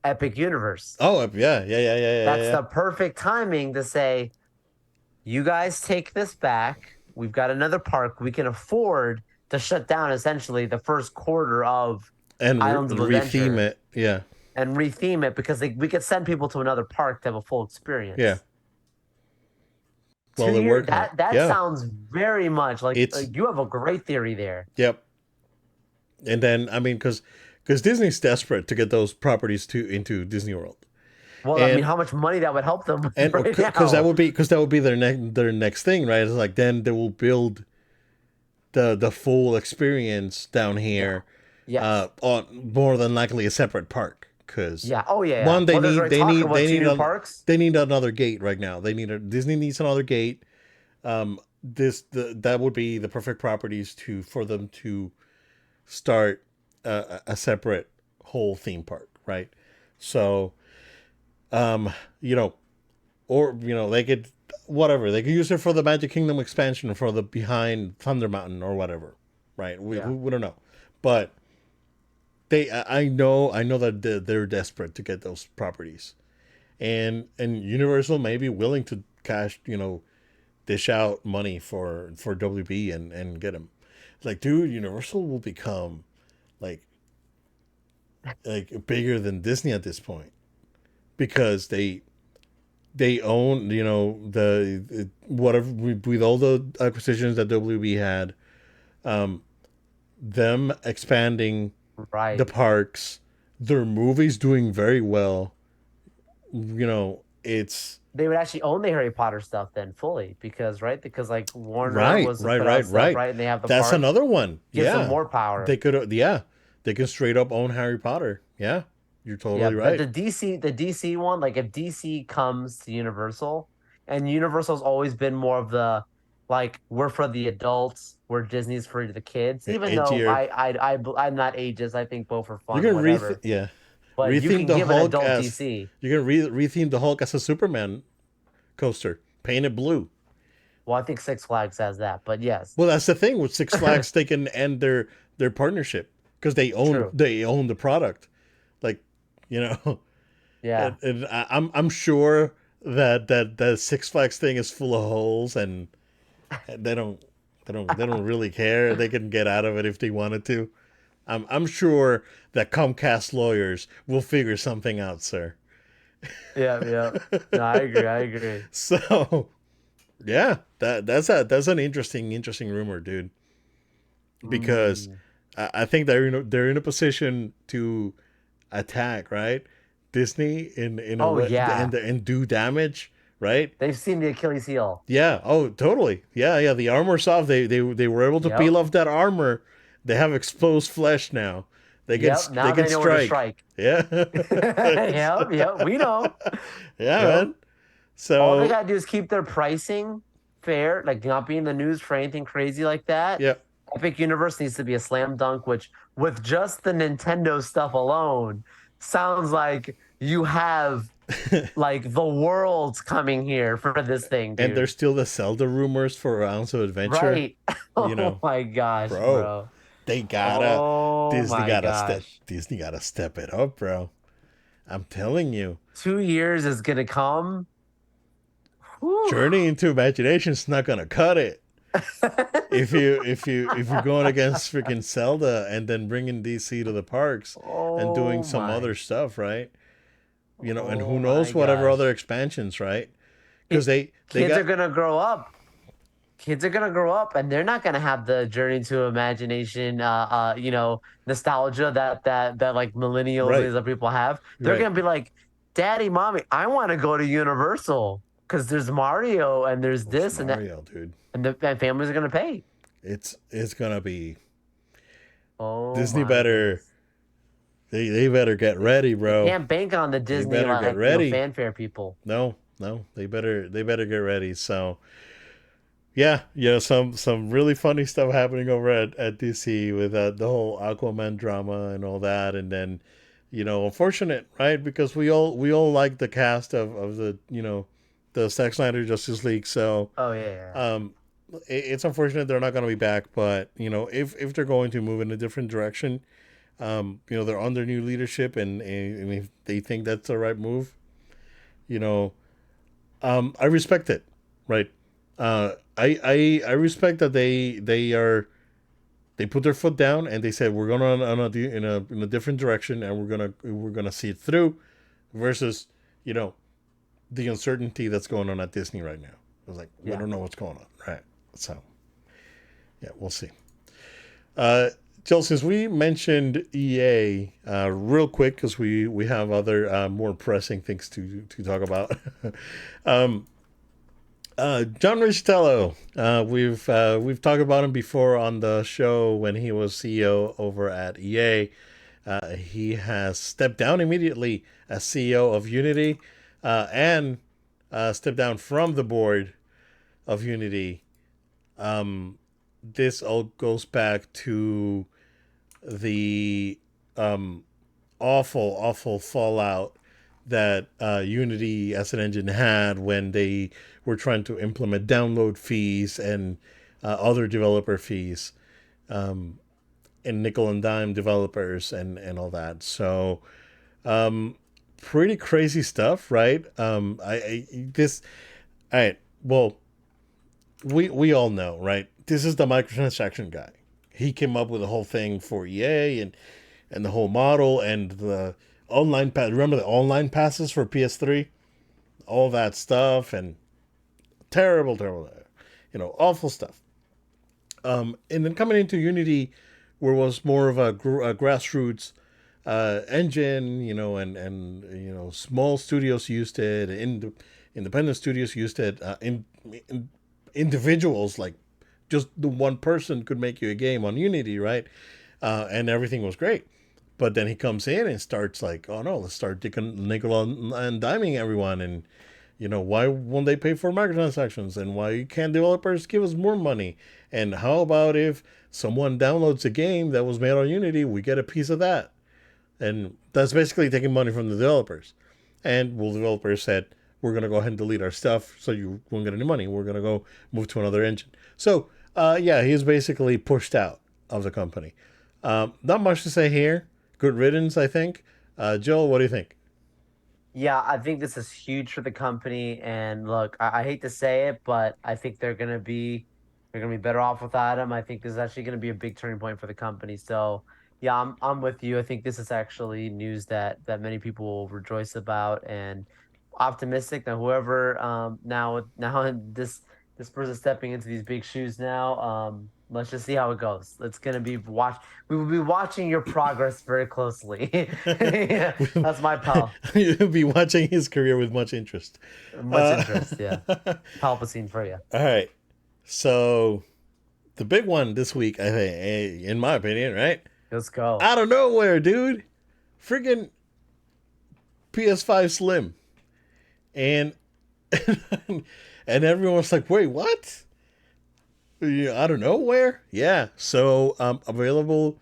Epic Universe. Oh, yeah, yeah, yeah, yeah, yeah, That's yeah. the perfect timing to say, you guys take this back. We've got another park. We can afford to shut down essentially the first quarter of And Islands of retheme Adventure it. Yeah, and retheme it because we could send people to another park to have a full yeah. experience. Well, Two they're years, working on it. that Yeah, sounds very much it's like you have a great theory there. yep. And then I mean, because Disney's desperate to get those properties to into Disney World, Well, I mean, and how much money that would help them and right because now. that would be their next thing, right? It's like then they will build the full experience down Yeah. here, Yes. on more than likely a separate park. Because Yeah. Oh, yeah. Yeah. one, Well, there's already talk about two new parks. they need another gate right now. Disney needs another gate. That would be the perfect properties to for them to start a separate whole theme park, right? So, um, you know, or they could whatever they could use it for the Magic Kingdom expansion for the behind Thunder Mountain or whatever, right? Yeah. We don't know, but I know that they're desperate to get those properties, and Universal may be willing to dish out money for WB and get them. It's like, dude, Universal will become like like bigger than Disney at this point because they own, you know, the whatever with all the acquisitions that WB had, um, them expanding the Right. parks, their movies doing very well. You know, it's They would actually own the Harry Potter stuff then fully because right because like Warner right, was to right, put out right, stuff right. right and they have the That's parks another one. gives them Yeah, more they power. could. Yeah, they can straight up own Harry Potter. Yeah, you're Yeah, totally but right. the DC one, like if DC comes to Universal, and Universal's always been more of the like we're for the adults, where Disney's for the kids. Even though Edgier. I'm not ageist, I think both are You fun, can whatever. yeah, But you retheme can the give an Hulk adult as DC. you can retheme the Hulk as a Superman coaster, paint it blue. Well, I think Six Flags has that, but yes, Well, that's the thing with Six Flags; they can end their partnership because true. they own the product. Like, you know, Yeah. and I'm sure that the Six Flags thing is full of holes, and they don't they don't really care. They can get out of it if they wanted to. I'm sure that Comcast lawyers will figure something out, sir. Yeah, yeah. No, I agree. I agree. So yeah, that's an interesting rumor, dude. Because Mm. I think they're in a position to attack, right? Disney in a Oh way yeah. and do damage, right? They've seen the Achilles heel. Yeah. Oh, totally. Yeah, yeah. The armor's off. They were able to Yep. peel off that armor. They have exposed flesh now. Yep. They Now can they know where to strike. strike. Yeah. Yep. Yep. We know. Yeah, Yep. man. All they So gotta do is keep their pricing fair, like not be in the news for anything crazy like that. yeah. Epic Universe needs to be a slam dunk, which with just the Nintendo stuff alone, sounds like you have like the world's coming here for this thing, And dude. there's still the Zelda rumors for Ounce of Adventure. Right. You Oh know, my gosh, bro, bro. they gotta Oh my gosh. Disney gotta step it up, bro. I'm telling you, 2 years is gonna come. Whew. Journey into Imagination's not gonna cut it. If you're going against freaking Zelda and then bringing DC to the parks and doing Oh some other my. stuff, right? You know, and who Oh knows my whatever other gosh. expansions, right? Because Ki- they Kids are got gonna grow up. Kids are gonna grow up and they're not gonna have the journey to imagination nostalgia that like millennials right, and other people have. They're right. gonna be like, Daddy, Mommy, I wanna go to Universal because there's Mario and there's There's this and that Mario, dude. and families are gonna pay. It's gonna be Oh Disney my better goodness. they better get ready, They bro. can't bank on the They Disney better get like, ready. fanfare people. No, no, they better get ready. So yeah, yeah, some really funny stuff happening over at DC with the whole Aquaman drama and all that, and then unfortunate, right? Because we all like the cast of the the Zack Snyder Justice League, so Oh yeah. um, it's unfortunate they're not going to be back. But if they're going to move in a different direction, they're under new leadership, and if they think that's the right move, you know, I respect it, right? I respect that they put their foot down and they said we're going in a different direction and we're gonna see it through, versus you know the uncertainty that's going on at Disney right now. I was like, we Yeah. don't know what's going on, right? So yeah, we'll see. Uh, Jill, since we mentioned EA real quick because we have other more pressing things to talk about. um, John Riccitello, we've talked about him before on the show when he was CEO over at EA. He has stepped down immediately as CEO of Unity, and stepped down from the board of Unity. Um, this all goes back to the awful fallout that Unity as an engine had when they were trying to implement download fees and other developer fees, and nickel and dime developers and all that. So um, pretty crazy stuff, right? I this all right. Well, we all know, right? This is the microtransaction guy. He came up with the whole thing for EA, and and the whole model and the online pass. Remember the online passes for PS3, all that stuff, and terrible, terrible, awful stuff. And then coming into Unity, where it was more of a grassroots engine, and small studios used it, independent studios used it, in individuals like just the one person could make you a game on Unity, right? And everything was great. But then he comes in and starts like, oh no, let's start nickel and diming everyone, and why won't they pay for microtransactions, and why can't developers give us more money, and how about if someone downloads a game that was made on Unity, we get a piece of that, and that's basically taking money from the developers. And well, the developers said, we're going to go ahead and delete our stuff so you won't get any money. We're going to go move to another engine. So, yeah, he's basically pushed out of the company. Not much to say here. Good riddance, I think. Joel, what do you think? Yeah, I think this is huge for the company. And look, I hate to say it, but I think they're gonna be better off without him. I think this is actually gonna be a big turning point for the company. So yeah, I'm with you. I think this is actually news that many people will rejoice about and optimistic that whoever now this person stepping into these big shoes now. Let's just see how it goes. It's gonna be watch. We will be watching your progress very closely. Yeah, that's my pal. You'll be watching his career with much interest. Much Uh, interest, yeah. Palpatine for you. all right. So, the big one this week, I think, in my opinion, right? Let's go. Out of nowhere, dude. Friggin' PS5 Slim. And and everyone was like, wait, what? Yeah, out of nowhere? Yeah. So, available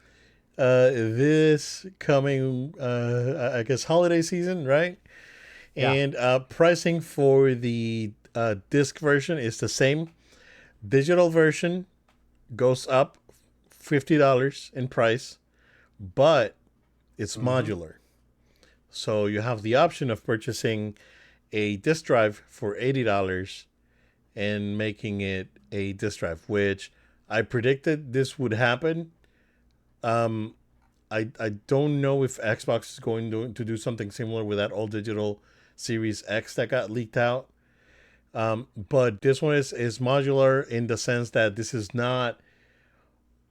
this coming, I guess, holiday season, right? Yeah. And pricing for the disc version is the same. Digital version goes up $50 in price, but it's Mm-hmm. modular. So you have the option of purchasing a disk drive for $80 and making it a disk drive, which I predicted this would happen. Um, I don't know if Xbox is going to do something similar with that all digital Series X that got leaked out. But this one is modular in the sense that this is not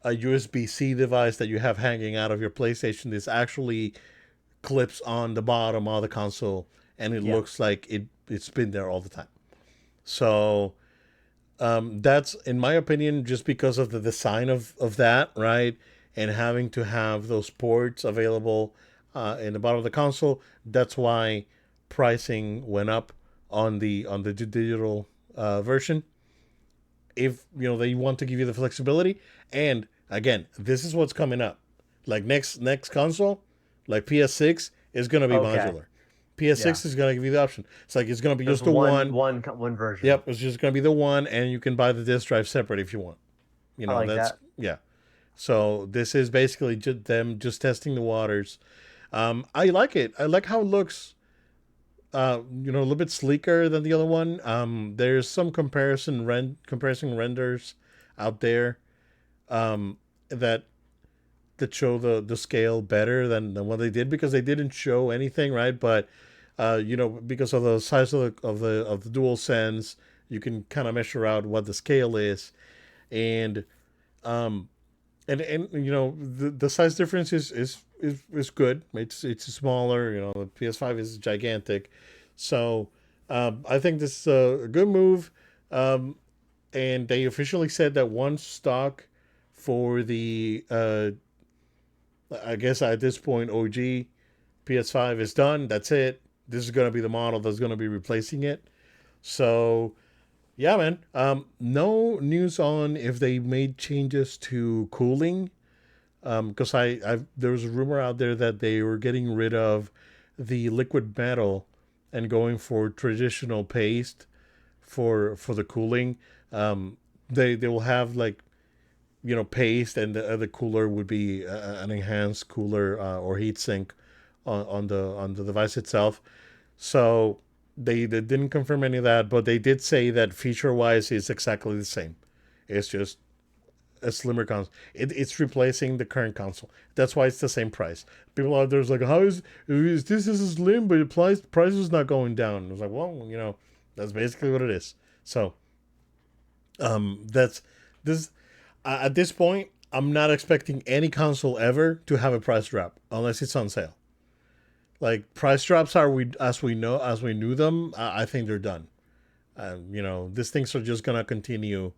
a USB C device that you have hanging out of your PlayStation. This actually clips on the bottom of the console, and it Yeah. looks like it's been there all the time. So that's, in my opinion, just because of the design of that, right? And having to have those ports available in the bottom of the console. That's why pricing went up on the digital version. If they want to give you the flexibility, and again, this is what's coming up. Like next console, like PS6 is gonna be Okay. modular. Yeah. PS6 is gonna give you the option. It's like it's gonna be Just just the one. one version. Yep, it's just gonna be the one, and you can buy the disc drive separate if you want. I like That's that. yeah. So this is basically just them just testing the waters. I like it. I like how it looks. A little bit sleeker than the other one. There's some comparison renders out there um, that show the scale better than what they did, because they didn't show anything, right? But because of the size of the dual sense, you can kind of measure out what the scale is, and um, and the size difference is good. It's smaller. The PS5 is gigantic, so I think this is a good move. Um, and they officially said that one stock for the I guess at this point OG PS5 is done. That's it. This is going to be the model that's going to be replacing it. So yeah, man. No news on if they made changes to cooling. Because there was a rumor out there that they were getting rid of the liquid metal and going for traditional paste for the cooling. They will have like paste, and the cooler would be an enhanced cooler or heat sink on the device itself. So they didn't confirm any of that, but they did say that feature wise it's exactly the same. It's just a slimmer console. It's replacing the current console. That's why it's the same price. People out there's like, how is this is slim, but the price is not going down. It's like, well, that's basically what it is. So, that's this. At this point, I'm not expecting any console ever to have a price drop unless it's on sale. Like price drops are we as we knew them. I think they're done. These things are just gonna continue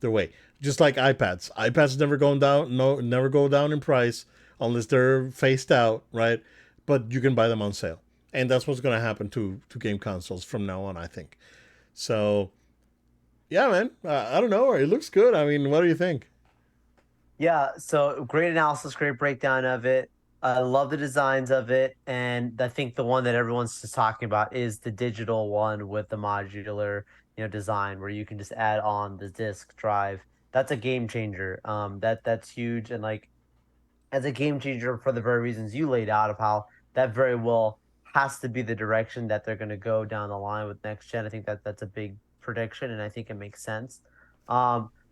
their way. Just like iPads. iPads never going down. No, never go down in price unless they're phased out, right? But you can buy them on sale, and that's what's gonna happen to game consoles from now on. I think. So yeah, man. I don't know. It looks good. I mean, what do you think? Yeah, so great analysis, great breakdown of it. I love the designs of it, and I think the one that everyone's just talking about is the digital one with the modular, design where you can just add on the disk drive. That's a game changer. That's huge, and like as a game changer for the very reasons you laid out of how that very well has to be the direction that they're going to go down the line with next gen. I think that that's a big prediction, and I think it makes sense.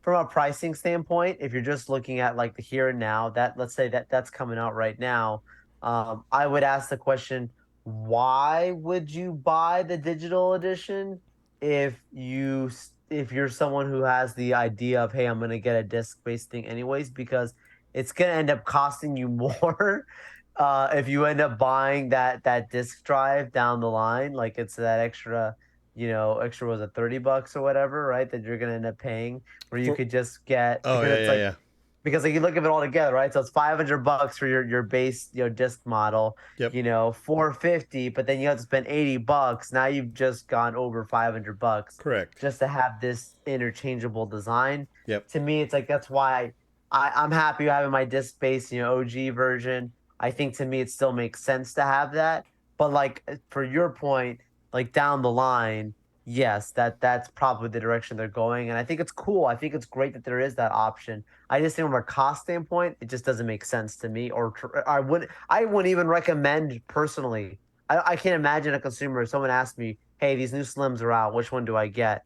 From a pricing standpoint, if you're just looking at like the here and now, that let's say that that's coming out right now, I would ask the question, why would you buy the digital edition if you're someone who has the idea of, hey, I'm going to get a disc-based thing anyways, because it's going to end up costing you more if you end up buying that disk drive down the line. Like it's that extra was it $30 or whatever, right? That you're going to end up paying, where you For could just get, Oh, because yeah, it's yeah, like, yeah. because like you look at it all together, right? So it's $500 for your base disc model, Yep. 450, but then you have to spend $80. Now you've just gone over $500 Correct. just to have this interchangeable design. Yep. To me, it's like that's why I'm happy having my disc based OG version. I think to me it still makes sense to have that. But like for your point, like down the line, yes, that's probably the direction they're going. And I think it's cool. I think it's great that there is that option. I just think from a cost standpoint, it just doesn't make sense to me. I wouldn't even recommend personally. I can't imagine a consumer. If someone asked me, "Hey, these new Slims are out. Which one do I get?"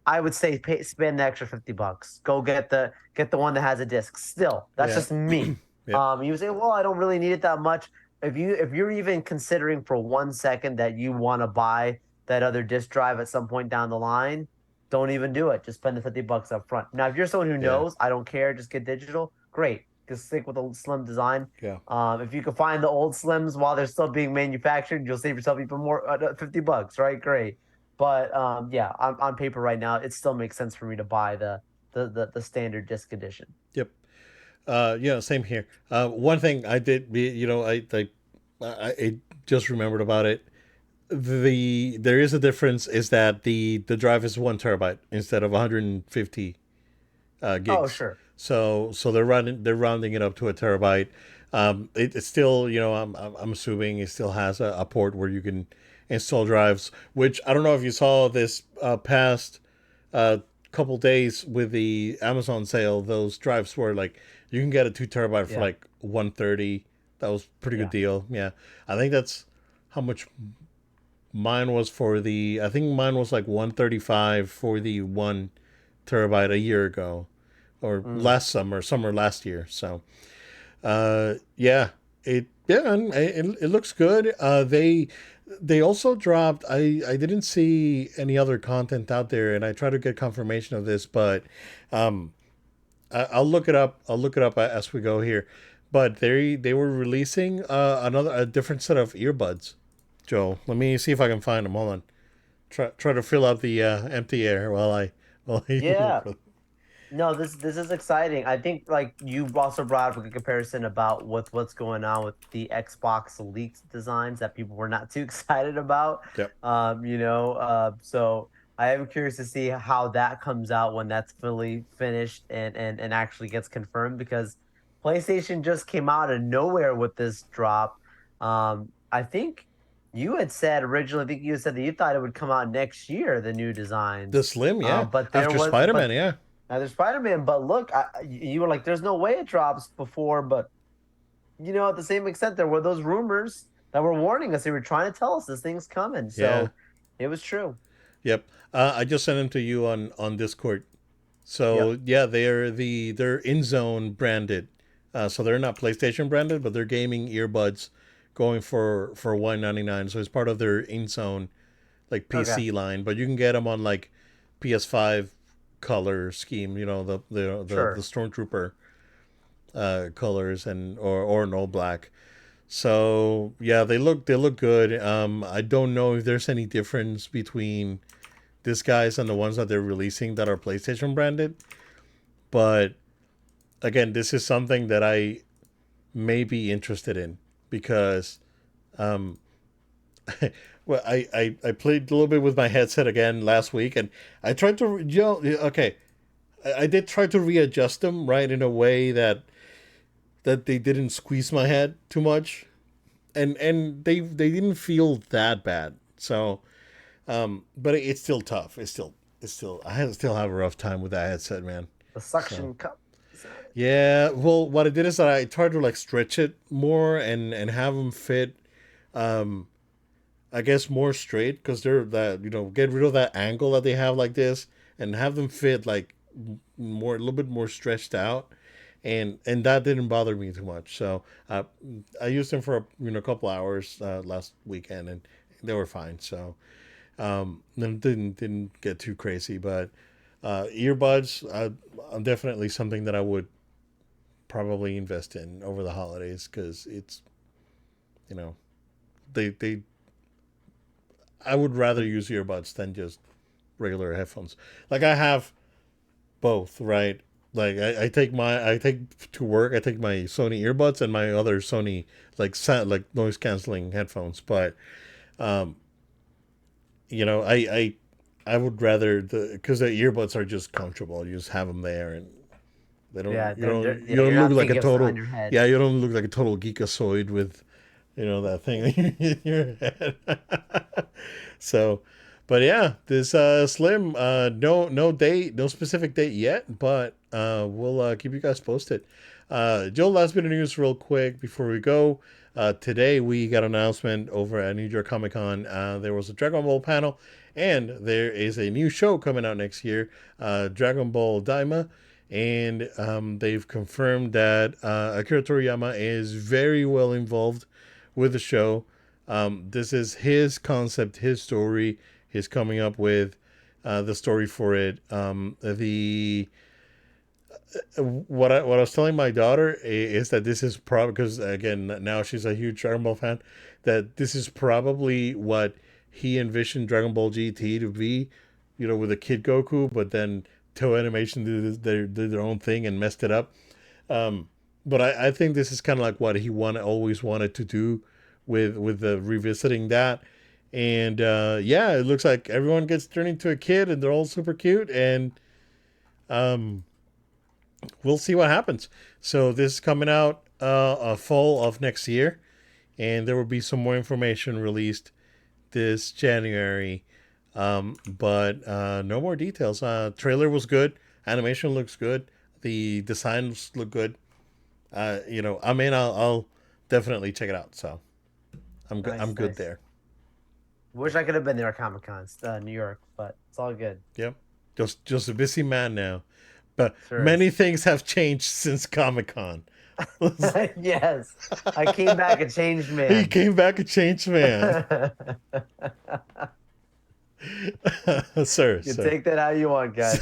I would say spend the extra $50. Go get the one that has a disc. Still, that's Yeah. just me. Yep. You say, "Well, I don't really need it that much." If you're even considering for 1 second that you want to buy that other disk drive at some point down the line, don't even do it. Just spend the $50 up front. Now, if you're someone who Yeah. knows, I don't care, just get digital, great. Just stick with the slim design. Yeah. If you can find the old slims while they're still being manufactured, you'll save yourself even more, $50, right? Great. But yeah, on paper right now, it still makes sense for me to buy the standard disc edition. Yep. Yeah. Same here. One thing I did, I just remembered about it. There is a difference. Is that the drive is 1 terabyte instead of 150 Oh, gigs. sure. So they're rounding it up to a terabyte. It's still, I'm assuming it still has a port where you can install drives. Which I don't know if you saw this past uh, couple days with the Amazon sale. Those drives were like you can get a 2 terabyte for Yeah, like 130. That was a pretty good yeah. deal. Yeah, I think that's how much mine was for the. I think mine was like 135 for the 1 terabyte a year ago or Mm. last summer last year. So, yeah, and it looks good. They also dropped. I didn't see any other content out there, and I tried to get confirmation of this, but um, I'll look it up. I'll look it up as we go here. But they were releasing a different set of earbuds. Joe, let me see if I can find them. Hold on. Try to fill up the empty air while I look Yeah. for. No, this is exciting. I think like you also brought up a good comparison about what's going on with the Xbox leaked designs that people were not too excited about. Yep. So I am curious to see how that comes out when that's fully finished and actually gets confirmed, because PlayStation just came out of nowhere with this drop. I think you had said originally, I think you said that you thought it would come out next year, the new The designs. Slim, yeah. But there After was, Spider Man, but yeah. now there's Spider-Man, but look, you were like, "There's no way it drops before," but at the same extent, there were those rumors that were warning us. They were trying to tell us this thing's coming, Yeah. so it was true. Yep. I just sent them to you on Discord. Yep. So yeah, they're InZone branded. So they're not PlayStation branded, but they're gaming earbuds going for 199. So it's part of their InZone like Okay. PC line, but you can get them on like PS5 color scheme. You know the Sure. Stormtrooper colors and or an all black. So yeah, they look good. I don't know if there's any difference between these guys and the ones that they're releasing that are PlayStation branded, but again, this is something that I may be interested in because um, well, I played a little bit with my headset again last week, and I tried to okay, I did try to readjust them right in a way that they didn't squeeze my head too much, and they didn't feel that bad. So, but it's still tough. It's still still have a rough time with that headset, man. The So suction cup. yeah, well, what I did is that I tried to like stretch it more and have them fit. Um, I guess more straight because they're that get rid of that angle that they have like this and have them fit like more a little bit more stretched out, and that didn't bother me too much. So I used them for a couple hours last weekend and they were fine. So then didn't get too crazy, but earbuds are definitely something that I would probably invest in over the holidays because it's you know they I would rather use earbuds than just regular headphones. Like I have both, right? Like I take to work. I take my Sony earbuds and my other Sony like noise canceling headphones. But um, I would rather because the earbuds are just comfortable. You just have them there, and they don't Yeah, you don't they're you yeah, don't you're look not like a thinking of on total your head. yeah you don't look like a total geekasoid with that thing in your head. So, but yeah, this Slim, no date, no specific date yet, but we'll keep you guys posted. Joe, last bit of news, real quick before we go. Today we got an announcement over at New York Comic Con. There was a Dragon Ball panel, and there is a new show coming out next year, Dragon Ball Daima. And they've confirmed that Akira Toriyama is very well involved with the show. This is his concept, his story. He's coming up with the story for it. The what I was telling my daughter is that this is probably because again now she's a huge Dragon Ball fan. That this is probably what he envisioned Dragon Ball GT to be, with a Kid Goku, but then Toei Animation did their own thing and messed it up. But I think this is kind of like what he always wanted to do with the revisiting that. And yeah, it looks like everyone gets turned into a kid and they're all super cute. And um, we'll see what happens. So this is coming out fall of next year. And there will be some more information released this January. But no more details. Trailer was good. Animation looks good. The designs look good. I mean, I'll definitely check it out. So I'm good. I'm Nice, good nice. there. Wish I could have been there at Comic Con, New York, but it's all good. Yep. Just a busy man now. But Sure is. many things have changed since Comic Con. Yes, I came back a changed He man. came back a changed man. Sir, You sir. take that how you want, guys.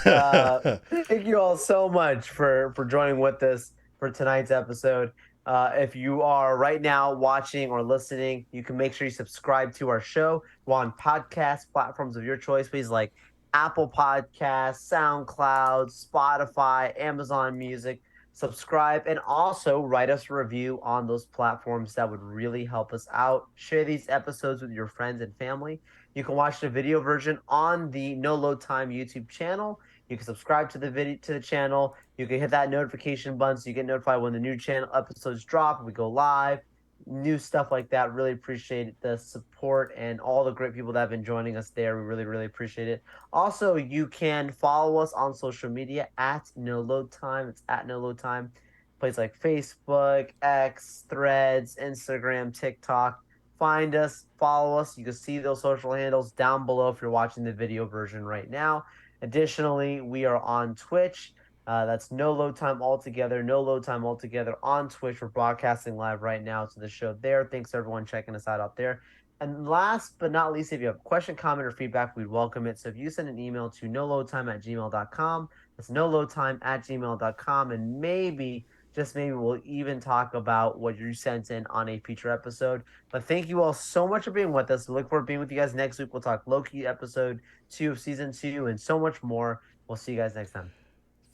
Thank you all so much for joining with us for tonight's episode. If you are right now watching or listening, you can make sure you subscribe to our show. We're on podcast platforms of your choice, please, like Apple Podcasts, SoundCloud, Spotify, Amazon Music. Subscribe and also write us a review on those platforms. That would really help us out. Share these episodes with your friends and family. You can watch the video version on the No Load Time YouTube channel. You can subscribe to the channel. You can hit that notification button so you get notified when the new channel episodes drop. We go live, new stuff like that. Really appreciate the support and all the great people that have been joining us there. We really, really appreciate it. Also, you can follow us on social media at No Load Time. It's at No Load Time. Places like Facebook, X, Threads, Instagram, TikTok. Find us, follow us. You can see those social handles down below if you're watching the video version right now. Additionally, we are on Twitch. That's no load time altogether. No load time altogether on Twitch. We're broadcasting live right now to the show there. Thanks everyone checking us out there. And last but not least, if you have a question, comment, or feedback, we'd welcome it. So if you send an email to noloadtime@gmail.com, that's noloadtime@gmail.com, and maybe, just maybe, we'll even talk about what you sent in on a future episode. But thank you all so much for being with us. Look forward to being with you guys next week. We'll talk Loki episode 2 of season 2 and so much more. We'll see you guys next time.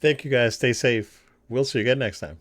Thank you guys. Stay safe. We'll see you again next time.